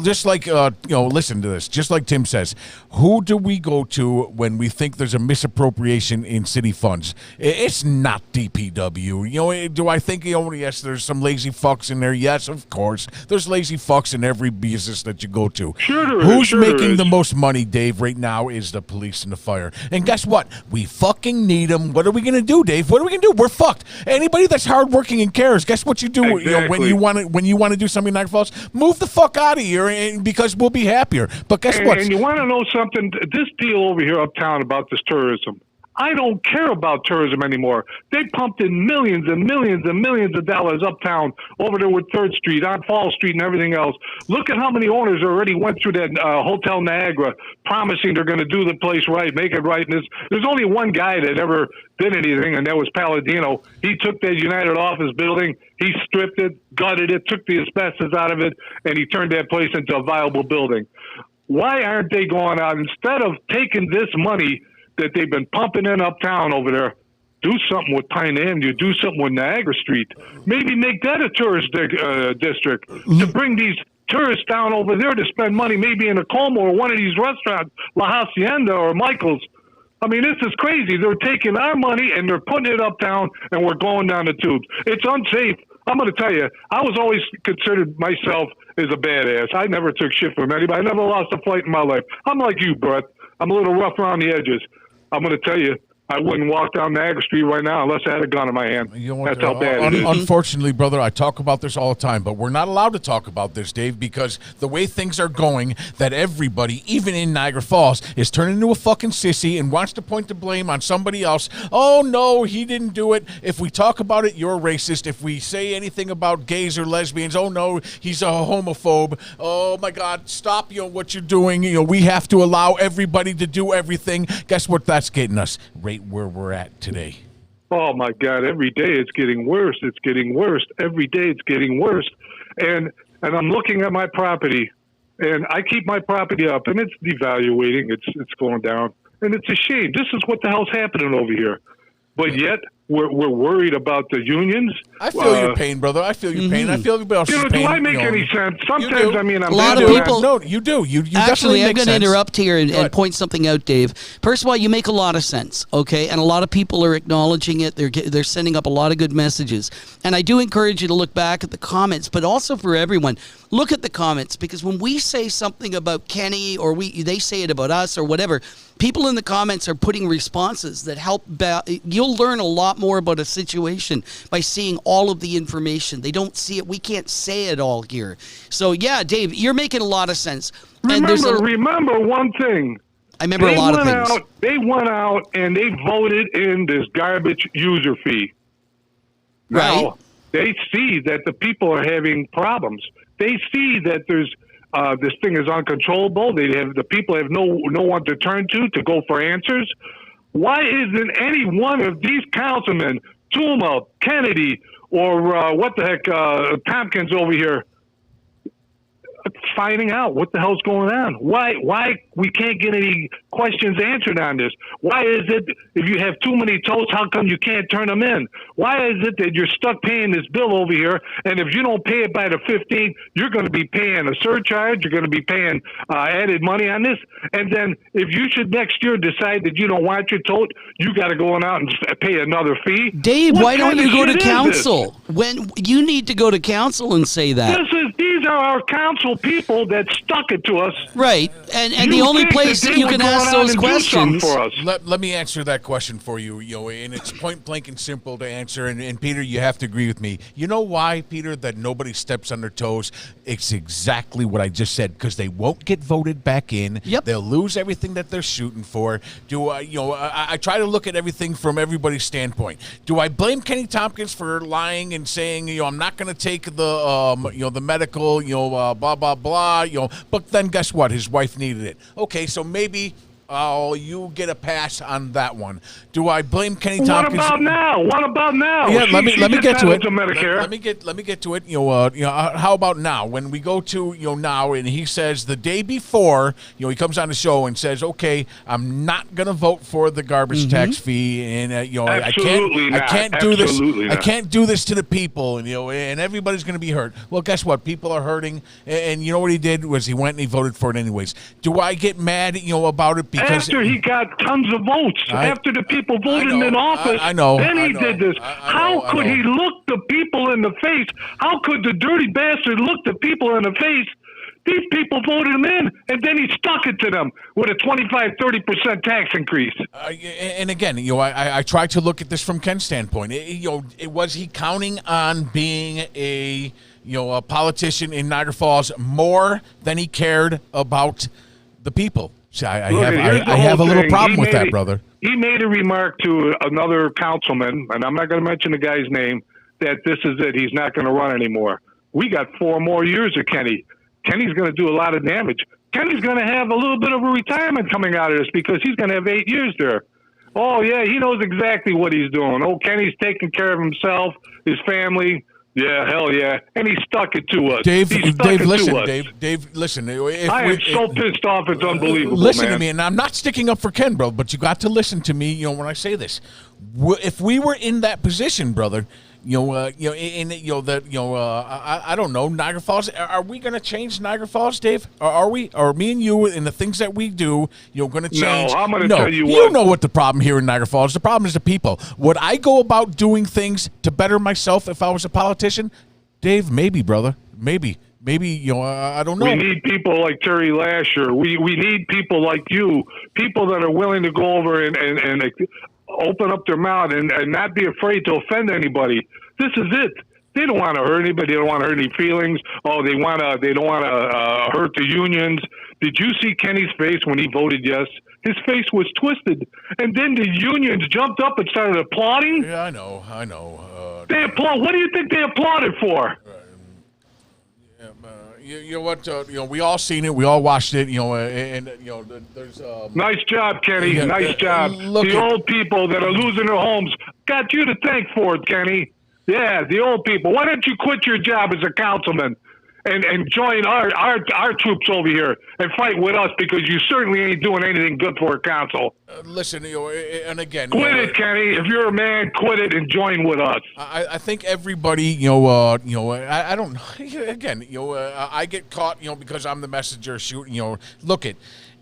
B: just like listen to this. Just like Tim says, who do we go to when we think there's a misappropriation in city funds? It's not DPW. Do I think yes, there's some lazy fucks in there? Yes, of course. There's lazy fucks in every business that you go to.
H: Sure
B: Who's making the most money, Dave, right now is the police and the fire. And guess what? We fucking need them. What are we going to do, Dave? What are we going to do? We're fucked. Anybody that's hardworking and cares, guess what you do
H: exactly.
B: when you want to do something in Niagara Falls? Move the fuck out of here because we'll be happier. But guess what?
H: And you want to know something? This deal over here uptown about this tourism, I don't care about tourism anymore. They pumped in millions and millions and millions of dollars uptown over there with 3rd Street, on Fall Street, and everything else. Look at how many owners already went through that Hotel Niagara promising they're going to do the place right, make it right. And there's only one guy that ever did anything, and that was Palladino. He took that United Office building, he stripped it, gutted it, took the asbestos out of it, and he turned that place into a viable building. Why aren't they going out, instead of taking this money that they've been pumping in uptown over there, do something with Pine Avenue, do something with Niagara Street. Maybe make that a tourist district to bring these tourists down over there to spend money, maybe in a Como or one of these restaurants, La Hacienda or Michael's. I mean, this is crazy. They're taking our money and they're putting it uptown, and we're going down the tubes. It's unsafe. I'm going to tell you, I was always considered myself as a badass. I never took shit from anybody. I never lost a fight in my life. I'm like you, Brett. I'm a little rough around the edges. I'm going to tell you, I wouldn't walk down Niagara Street right now unless I had a gun in my hand. That's how bad it is.
B: Unfortunately, brother, I talk about this all the time, but we're not allowed to talk about this, Dave, because the way things are going, that everybody, even in Niagara Falls, is turning into a fucking sissy and wants to point the blame on somebody else. Oh, no, he didn't do it. If we talk about it, you're a racist. If we say anything about gays or lesbians, oh, no, he's a homophobe. Oh, my God, stop what you're doing. We have to allow everybody to do everything. Guess what that's getting us? Right where we're at today.
H: Oh my God! Every day it's getting worse. It's getting worse. Every day it's getting worse. And I'm looking at my property, and I keep my property up, and it's devaluating. It's going down, and it's a shame. This is what the hell's happening over here. But yet we're worried about the unions.
B: I feel your pain, brother. I feel your pain. I feel everybody else's pain.
H: Do I make any sense? Sometimes, I mean, I'm
C: a lot of people.
B: No, you do. You
C: actually,
B: definitely
C: I'm going to interrupt here and
B: Go
C: point something out, Dave. First of all, you make a lot of sense, okay? And a lot of people are acknowledging it. They're sending up a lot of good messages. And I do encourage you to look back at the comments, but also for everyone, look at the comments, because when we say something about Kenny or they say it about us or whatever, people in the comments are putting responses that help. You'll learn a lot more about a situation by seeing all of the information. They don't see it. We can't say it all here. So, yeah, Dave, you're making a lot of sense.
H: Remember one thing.
C: I remember a lot of things.
H: They went out and they voted in this garbage user fee.
C: Right.
H: Now, they see that the people are having problems. They see that there's this thing is uncontrollable. The people have no one to turn to go for answers. Why isn't any one of these councilmen, Tuma, Kennedy, or Tompkins over here, finding out what the hell's going on? Why we can't get any questions answered on this? Why is it if you have too many totes, how come you can't turn them in? Why is it that you're stuck paying this bill over here, and if you don't pay it by the 15th, you're going to be paying a surcharge, you're going to be paying added money on this, and then if you should next year decide that you don't want your tote, you got to go out and pay another fee?
C: Dave, why don't you go to council? When you need to go to council and say that.
H: These are our council people that stuck it to us.
C: Right. And the only place that you can ask those questions.
B: Let me answer that question for you, and it's point blank and simple to answer. And Peter, you have to agree with me. You know why, Peter, that nobody steps on their toes? It's exactly what I just said, because they won't get voted back in.
C: Yep.
B: They'll lose everything that they're shooting for. I try to look at everything from everybody's standpoint. Do I blame Kenny Tompkins for lying and saying, I'm not going to take the medical, blah, blah, blah, but then guess what? His wife needed it. Okay, so maybe you get a pass on that one. Do I blame Kenny Tompkins?
H: What about now?
B: Yeah, let me get to it.
H: Medicare.
B: Let me get to it. How about now? When we go to now, and he says the day before, he comes on the show and says, "Okay, I'm not going to vote for the garbage tax fee, and I can't do this. I can't do this to the people, and everybody's going to be hurt." Well, guess what? People are hurting, and you know what he did was he went and he voted for it anyways. Do I get mad, about it? Because
H: after he got tons of votes, after the people voted him in office, then he did this. How could he look the people in the face? How could the dirty bastard look the people in the face? These people voted him in, and then he stuck it to them with a 25-30% tax increase.
B: And again, I try to look at this from Ken's standpoint. Was he counting on being a politician in Niagara Falls more than he cared about the people? See, I
H: Look, here's the
B: have a
H: whole
B: little
H: thing.
B: problem
H: He
B: with that,
H: made-
B: brother.
H: He made a remark to another councilman, and I'm not going to mention the guy's name, that this is it. He's not going to run anymore. We got 4 more years of Kenny. Kenny's going to do a lot of damage. Kenny's going to have a little bit of a retirement coming out of this because he's going to have 8 years there. Oh, yeah, he knows exactly what he's doing. Oh, Kenny's taking care of himself, his family. Yeah, hell yeah. And he stuck it to us.
B: Dave,
H: He stuck
B: Dave,
H: it
B: listen,
H: to us.
B: Dave, listen. If
H: I
B: we-
H: am so pissed off. It's unbelievable,
B: Listen
H: man.
B: to me, and I'm not sticking up for Ken, bro, but you got to listen to me. You know, when I say this, if we were in that position, brother, I don't know, Niagara Falls. Are we going to change Niagara Falls, Dave? Are we? Are me and you and the things that we do, going to change?
H: No, I'm going to tell you
B: You
H: what.
B: know what the problem here in Niagara Falls. The problem is the people. Would I go about doing things to better myself if I was a politician? Dave, maybe, brother, maybe, I don't know.
H: We need people like Terry Lasher. We need people like you, people that are willing to go over and open up their mouth and not be afraid to offend anybody. This is it. They don't want to hurt anybody. They don't want to hurt any feelings. Oh, they don't want to hurt the unions. Did you see Kenny's face when he voted yes? His face was twisted. And then the unions jumped up and started applauding.
B: Yeah, I know.
H: They applaud. What do you think they applauded for?
B: You know what? We all seen it. We all watched it. There's.
H: Nice job, Kenny.
B: Yeah,
H: nice job.
B: look
H: The
B: at-
H: old people that are losing their homes got you to thank for it, Kenny. Yeah, the old people. Why don't you quit your job as a councilman and join our troops over here and fight with us, because you certainly ain't doing anything good for a council.
B: Listen, and again,
H: Quit it, Kenny. If you're a man, quit it and join with us.
B: I think everybody, I don't know. Again, I get caught, because I'm the messenger shooting. Look it.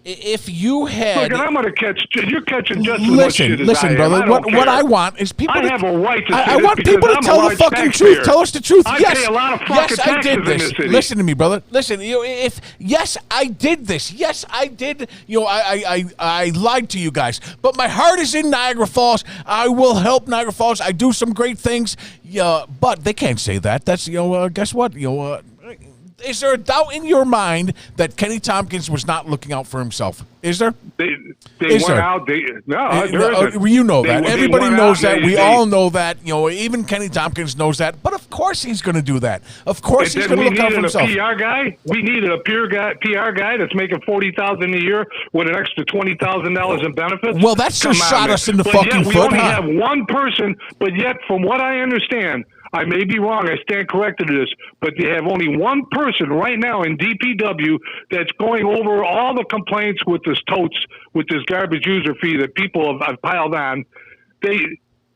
B: If you had,
H: Look, and I'm going to catch. You're catching just as much shit as I
B: listen,
H: am.
B: brother.
H: I don't
B: What
H: care.
B: I want is people.
H: I
B: to,
H: have a right to say
B: I
H: this
B: want
H: because
B: people to
H: I'm a
B: tell the
H: large
B: fucking
H: taxpayer.
B: truth. Tell us the truth.
H: I
B: Yes,
H: pay a lot of
B: yes,
H: fucking
B: I did
H: taxes in
B: this.
H: this city.
B: Listen to me, brother. Listen, yes, I did this. Yes, I did. I lied to you guys, but my heart is in Niagara Falls. I will help Niagara Falls. I do some great things. Yeah, but they can't say that. That's guess what? Is there a doubt in your mind that Kenny Tompkins was not looking out for himself? Is there?
H: They
B: Is
H: went
B: there?
H: out. There isn't.
B: You know that.
H: They
B: Everybody
H: went
B: knows
H: out,
B: that. We all know that. Even Kenny Tompkins knows that. But of course he's going to do that. Of course he's
H: And
B: going
H: then
B: to look out for
H: we
B: himself.
H: needed a PR guy. We needed a PR guy that's making $40,000 a year with an extra $20,000 in benefits.
B: Well, that's just
H: Come on,
B: shot
H: man.
B: us in the
H: But
B: fucking
H: yet we
B: foot,
H: only
B: huh?
H: have one person, but yet, from what I understand, I may be wrong. I stand corrected to this, but they have only one person right now in DPW that's going over all the complaints with this totes, with this garbage user fee that people have piled on.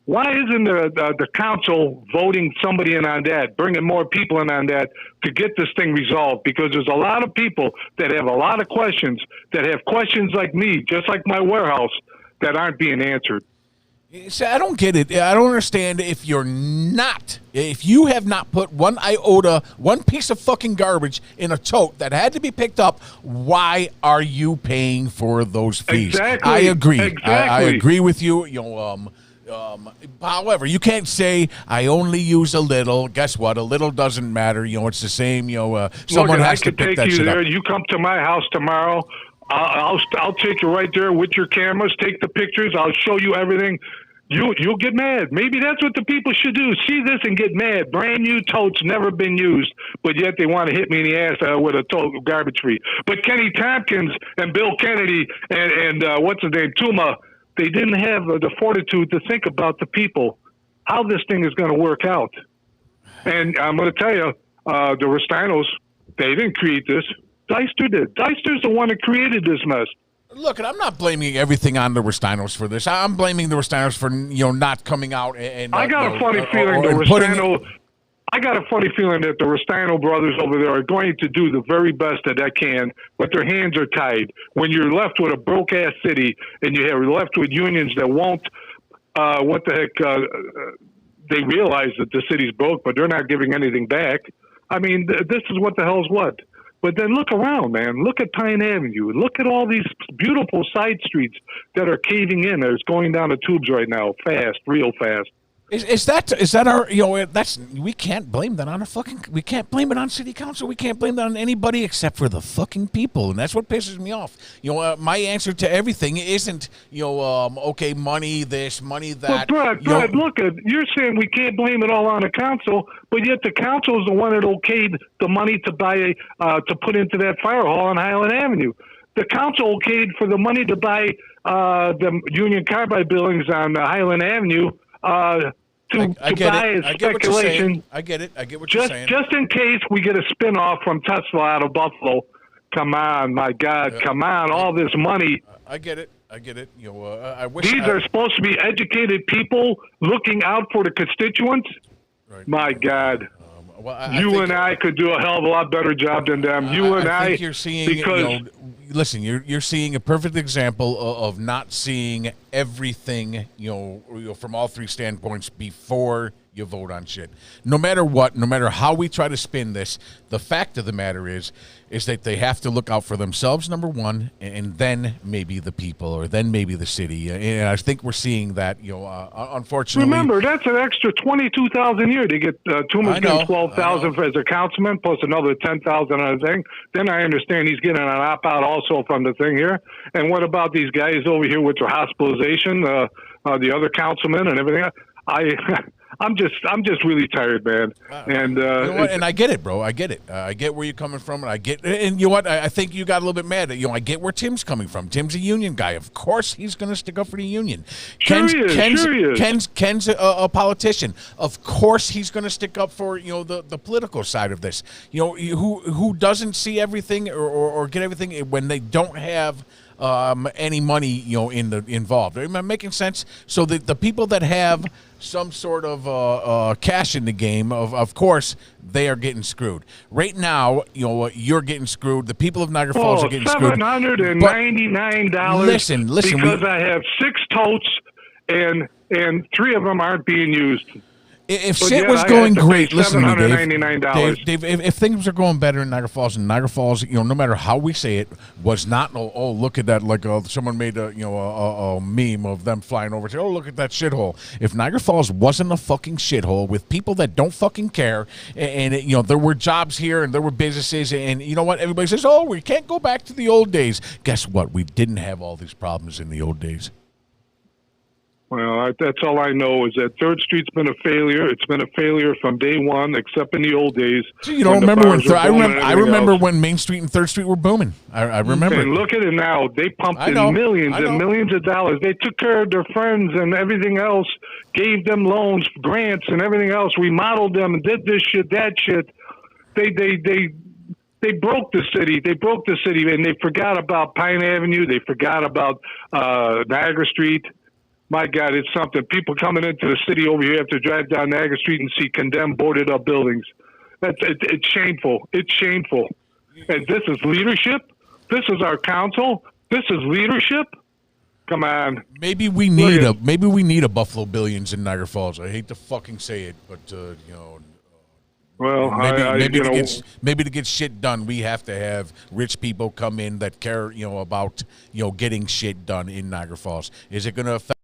H: Why isn't the council voting somebody in on that, bringing more people in on that to get this thing resolved? Because there's a lot of people that have a lot of questions, that have questions like me, just like my warehouse, that aren't being answered.
B: See, I don't get it. I don't understand if you have not put one iota, one piece of fucking garbage in a tote that had to be picked up, why are you paying for those fees?
H: Exactly.
B: I agree.
H: Exactly.
B: I agree with you. However, you can't say I only use a little. Guess what? A little doesn't matter. It's the same. Someone
H: Look,
B: has
H: I
B: to
H: could
B: pick
H: take
B: that
H: you
B: shit
H: there.
B: up.
H: You come to my house tomorrow. I'll take you right there with your cameras. Take the pictures. I'll show you everything. You'll get mad. Maybe that's what the people should do. See this and get mad. Brand new totes, never been used, but yet they want to hit me in the ass with a tote garbage free. But Kenny Tompkins and Bill Kennedy and what's his name, Tuma, they didn't have the fortitude to think about the people, how this thing is going to work out. And I'm going to tell you, the Ristanos, they didn't create this. Deister did. Deister's the one that created this mess.
B: Look, and I'm not blaming everything on the Ristanos for this. I'm blaming the Ristanos for not coming out and.
H: I got a funny feeling I got a funny feeling that the Ristano brothers over there are going to do the very best that they can, but their hands are tied. When you're left with a broke ass city and you have left with unions that won't, they realize that the city's broke, but they're not giving anything back. I mean, this is what the hell's what. But then look around, man. Look at Pine Avenue. Look at all these beautiful side streets that are caving in. There's going down the tubes right now, fast, real fast.
B: Is that our that's we can't blame that on we can't blame it on city council. We can't blame that on anybody except for the fucking people, and that's what pisses me off. My answer to everything isn't okay, money this, money that.
H: Well, Brad, look, you're saying we can't blame it all on the council, but yet the council is the one that okayed the money to buy to put into that fire hall on Highland Avenue. The council okayed for the money to buy the Union Carbide buildings on Highland Avenue. To buy a speculation.
B: I get it. I get what you're saying.
H: Just in case we get a spinoff from Tesla out of Buffalo. Come on, my God, come on! All this money.
B: I get it. I wish
H: these are supposed to be educated people looking out for the constituents.
B: Right.
H: My God. You and I could do a hell of a lot better job than them.
B: I think you're seeing, listen, you're seeing a perfect example of not seeing everything, from all three standpoints before you vote on shit. No matter what, no matter how we try to spin this, the fact of the matter is that they have to look out for themselves, number one, and then maybe the people, or then maybe the city. And I think we're seeing that, unfortunately.
H: Remember, that's an extra $22,000 a year. They get Toomer's getting $12,000 as a councilman, plus another $10,000 on a thing. Then I understand he's getting an opt-out also from the thing here. And what about these guys over here with their hospitalization, the other councilmen and everything? I'm just really tired, man. And
B: and I get it, bro. I get it. I get where you're coming from, and you know what? I think you got a little bit mad. I get where Tim's coming from. Tim's a union guy. Of course, he's going to stick up for the union. Ken's a politician. Of course, he's going to stick up for the political side of this. Who doesn't see everything or get everything when they don't have any money involved. Am I making sense? So the people that have some sort of cash in the game, of course, they are getting screwed. Right now, you're getting screwed. The people of Niagara Falls are getting screwed.
H: $799.
B: Listen.
H: Because I have 6 totes and 3 of them aren't being used.
B: If shit was going great, listen to me, Dave. If things are going better in Niagara Falls, no matter how we say it, was not. Oh, look at that! Like someone made a meme of them flying over. Oh, look at that shithole. If Niagara Falls wasn't a fucking shithole with people that don't fucking care, and there were jobs here and there were businesses, and you know what? Everybody says, oh, we can't go back to the old days. Guess what? We didn't have all these problems in the old days.
H: Well, that's all I know is that 3rd Street's been a failure. It's been a failure from day one, except in the old days.
B: So you don't remember when I remember when Main Street and 3rd Street were booming. I remember.
H: And look at it now. They pumped in millions and millions of dollars. They took care of their friends and everything else, gave them loans, grants, and everything else, remodeled them and did this shit, that shit. They broke the city. They broke the city, and they forgot about Pine Avenue. They forgot about Niagara Street. My God, it's something. People coming into the city over here have to drive down Niagara Street and see condemned, boarded up buildings. It's shameful. It's shameful. And this is leadership? This is our council? This is leadership? Come on.
B: Maybe we need a Buffalo Billions in Niagara Falls. I hate to fucking say it, but
H: well,
B: maybe to get shit done, we have to have rich people come in that care, about getting shit done in Niagara Falls. Is it going to affect?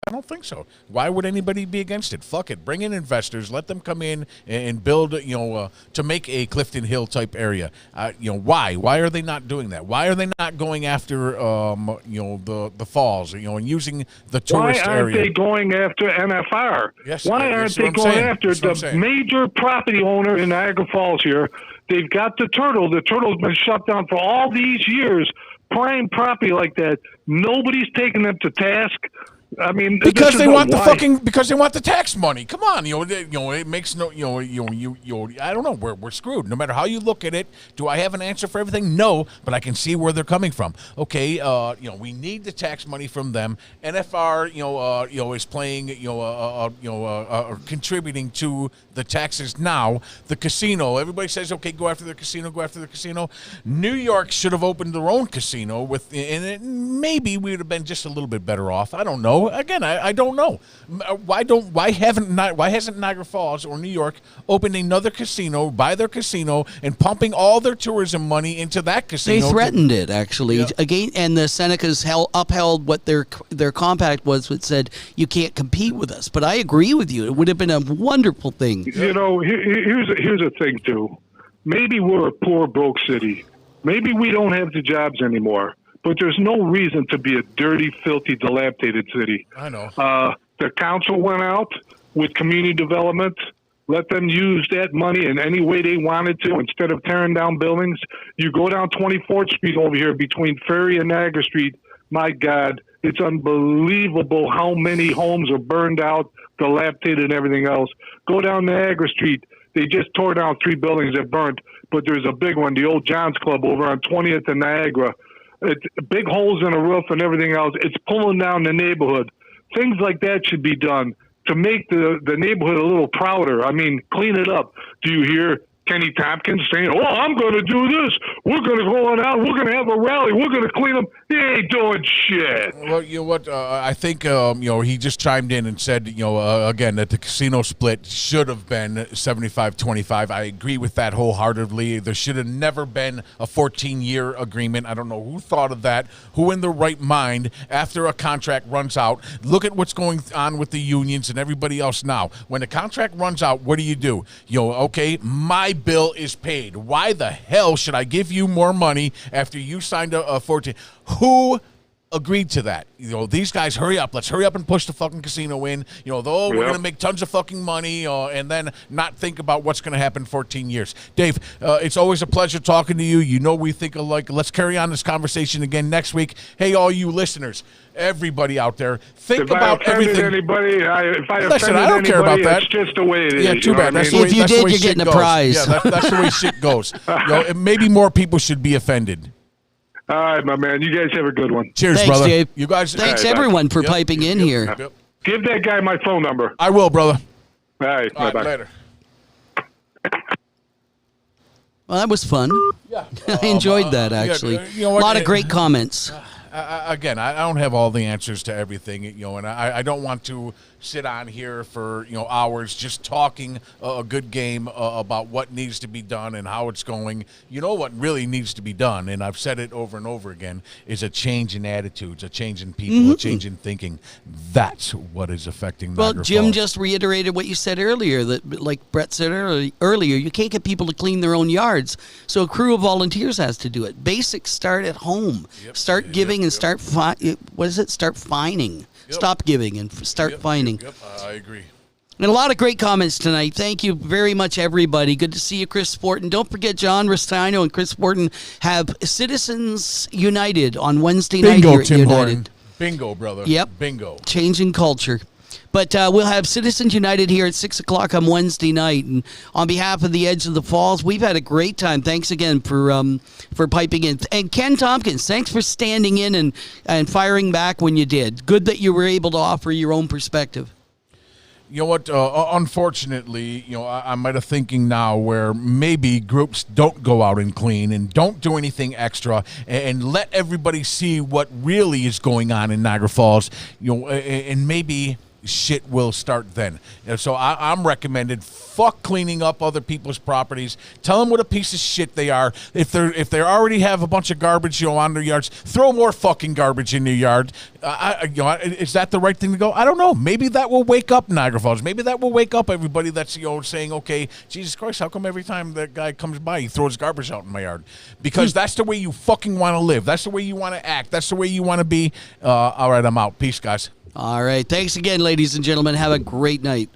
B: I don't think so. Why would anybody be against it? Fuck it. Bring in investors. Let them come in and build, to make a Clifton Hill type area. Why? Why are they not doing that? Why are they not going after, the falls, and using the tourist area?
H: Why aren't they going after NFR?
B: Yes,
H: why aren't they going after the major property owner in Niagara Falls here? They've got the turtle. The turtle's been shut down for all these years. Prime property like that. Nobody's taking them to task. I mean,
B: because they want the tax money. Come on, it makes no, I don't know. We're screwed. No matter how you look at it. Do I have an answer for everything? No, but I can see where they're coming from. Okay, we need the tax money from them. NFR, is playing, contributing to the taxes now. The casino. Everybody says, okay, go after the casino. Go after the casino. New York should have opened their own casino maybe we would have been just a little bit better off. I don't know. know. Again, I don't know. Why hasn't Niagara Falls or New York opened another casino by their casino and pumping all their tourism money into that casino?
C: They threatened it actually
B: Yeah.
C: again, and the Senecas upheld what their compact was, which said you can't compete with us. But I agree with you; it would have been a wonderful thing.
H: You know, here's a thing too. Maybe we're a poor, broke city. Maybe we don't have the jobs anymore. But there's no reason to be a dirty, filthy, dilapidated city.
B: I know.
H: The council went out with community development, let them use that money in any way they wanted to instead of tearing down buildings. You go down 24th Street over here between Ferry and Niagara Street. My God, it's unbelievable how many homes are burned out, dilapidated, and everything else. Go down Niagara Street. They just tore down 3 buildings that burnt, but there's a big one, the old John's Club over on 20th and Niagara. It's big holes in the roof and everything else. It's pulling down the neighborhood. Things like that should be done to make the neighborhood a little prouder. I mean, clean it up. Do you hear Kenny Tompkins saying, "Oh, I'm going to do this. We're going to go on out. We're going to have a rally. We're going to clean up"? He ain't doing shit.
B: Well, you know what? I think he just chimed in and said, again, that the casino split should have been 75-25. I agree with that wholeheartedly. There should have never been a 14-year agreement. I don't know who thought of that. Who in their right mind, after a contract runs out, look at what's going on with the unions and everybody else now. When the contract runs out, what do? Okay, my bill is paid. Why the hell should I give you more money after you signed a 14? Who agreed to that? These guys, hurry up. Let's hurry up and push the fucking casino in. We're going to make tons of fucking money and then not think about what's going to happen in 14 years. Dave, it's always a pleasure talking to you. We think alike. Let's carry on this conversation again next week. Hey, all you listeners, everybody out there, think about everything.
H: Anybody, if I
B: Listen,
H: offended
B: I don't care about
H: anybody,
B: that.
H: it's just the way it is.
B: Yeah, too bad. That's the
C: If
B: way,
C: you
B: that's
C: did,
B: the way
C: you're
B: shit
C: getting a
B: goes.
C: prize.
B: Yeah, that's the way shit goes. Maybe more people should be offended.
H: All right, my man. You guys have a good one.
B: Cheers,
C: Thanks,
B: brother.
C: Dave.
B: You guys.
C: Thanks,
H: All right,
C: everyone, for
B: Yep.
C: piping in here.
B: Yep.
H: Give that guy my phone number.
B: I will, brother.
H: All right.
B: All right,
H: Bye-bye.
B: later.
C: Well, that was fun.
B: Yeah.
C: I enjoyed that, actually.
B: you know
C: A
B: what?
C: lot of great comments.
B: Again, I don't have all the answers to everything, and I don't want to sit on here for hours just talking a good game about what needs to be done and how it's going. What really needs to be done, and I've said it over and over again, is a change in attitudes, a change in people, a change in thinking. That's what is affecting
C: Well,
B: Niagara
C: Jim
B: Falls.
C: just reiterated what you said earlier, that like Brett said earlier, you can't get people to clean their own yards, so a crew of volunteers has to do it. Basics start at home. Start giving and start Start fining. Stop giving and start fining.
B: Yep, I agree.
C: And a lot of great comments tonight. Thank you very much, everybody. Good to see you, Chris Sporton. Don't forget, John Restino and Chris Sporton have Citizens United on Wednesday night
B: Bingo,
C: here at
B: Tim
C: United.
B: Horton. Bingo, brother.
C: Yep.
B: Bingo.
C: Changing culture. But we'll have Citizens United here at 6 o'clock on Wednesday night. And on behalf of the Edge of the Falls, we've had a great time. Thanks again for piping in. And Ken Tompkins, thanks for standing in and firing back when you did. Good that you were able to offer your own perspective.
B: You know what? Unfortunately, I'm at a thinking now where maybe groups don't go out and clean and don't do anything extra and let everybody see what really is going on in Niagara Falls. And maybe shit will start then. So I'm recommended, fuck cleaning up other people's properties. Tell them what a piece of shit they are. If they already have a bunch of garbage on their yards, throw more fucking garbage in your yard. Is that the right thing to go? I don't know. Maybe that will wake up Niagara Falls. Maybe that will wake up everybody that's saying, okay, Jesus Christ, how come every time that guy comes by he throws garbage out in my yard? Because that's the way you fucking want to live. That's the way you want to act. That's the way you want to be. All right, I'm out. Peace, guys.
C: All right. Thanks again, ladies and gentlemen. Have a great night.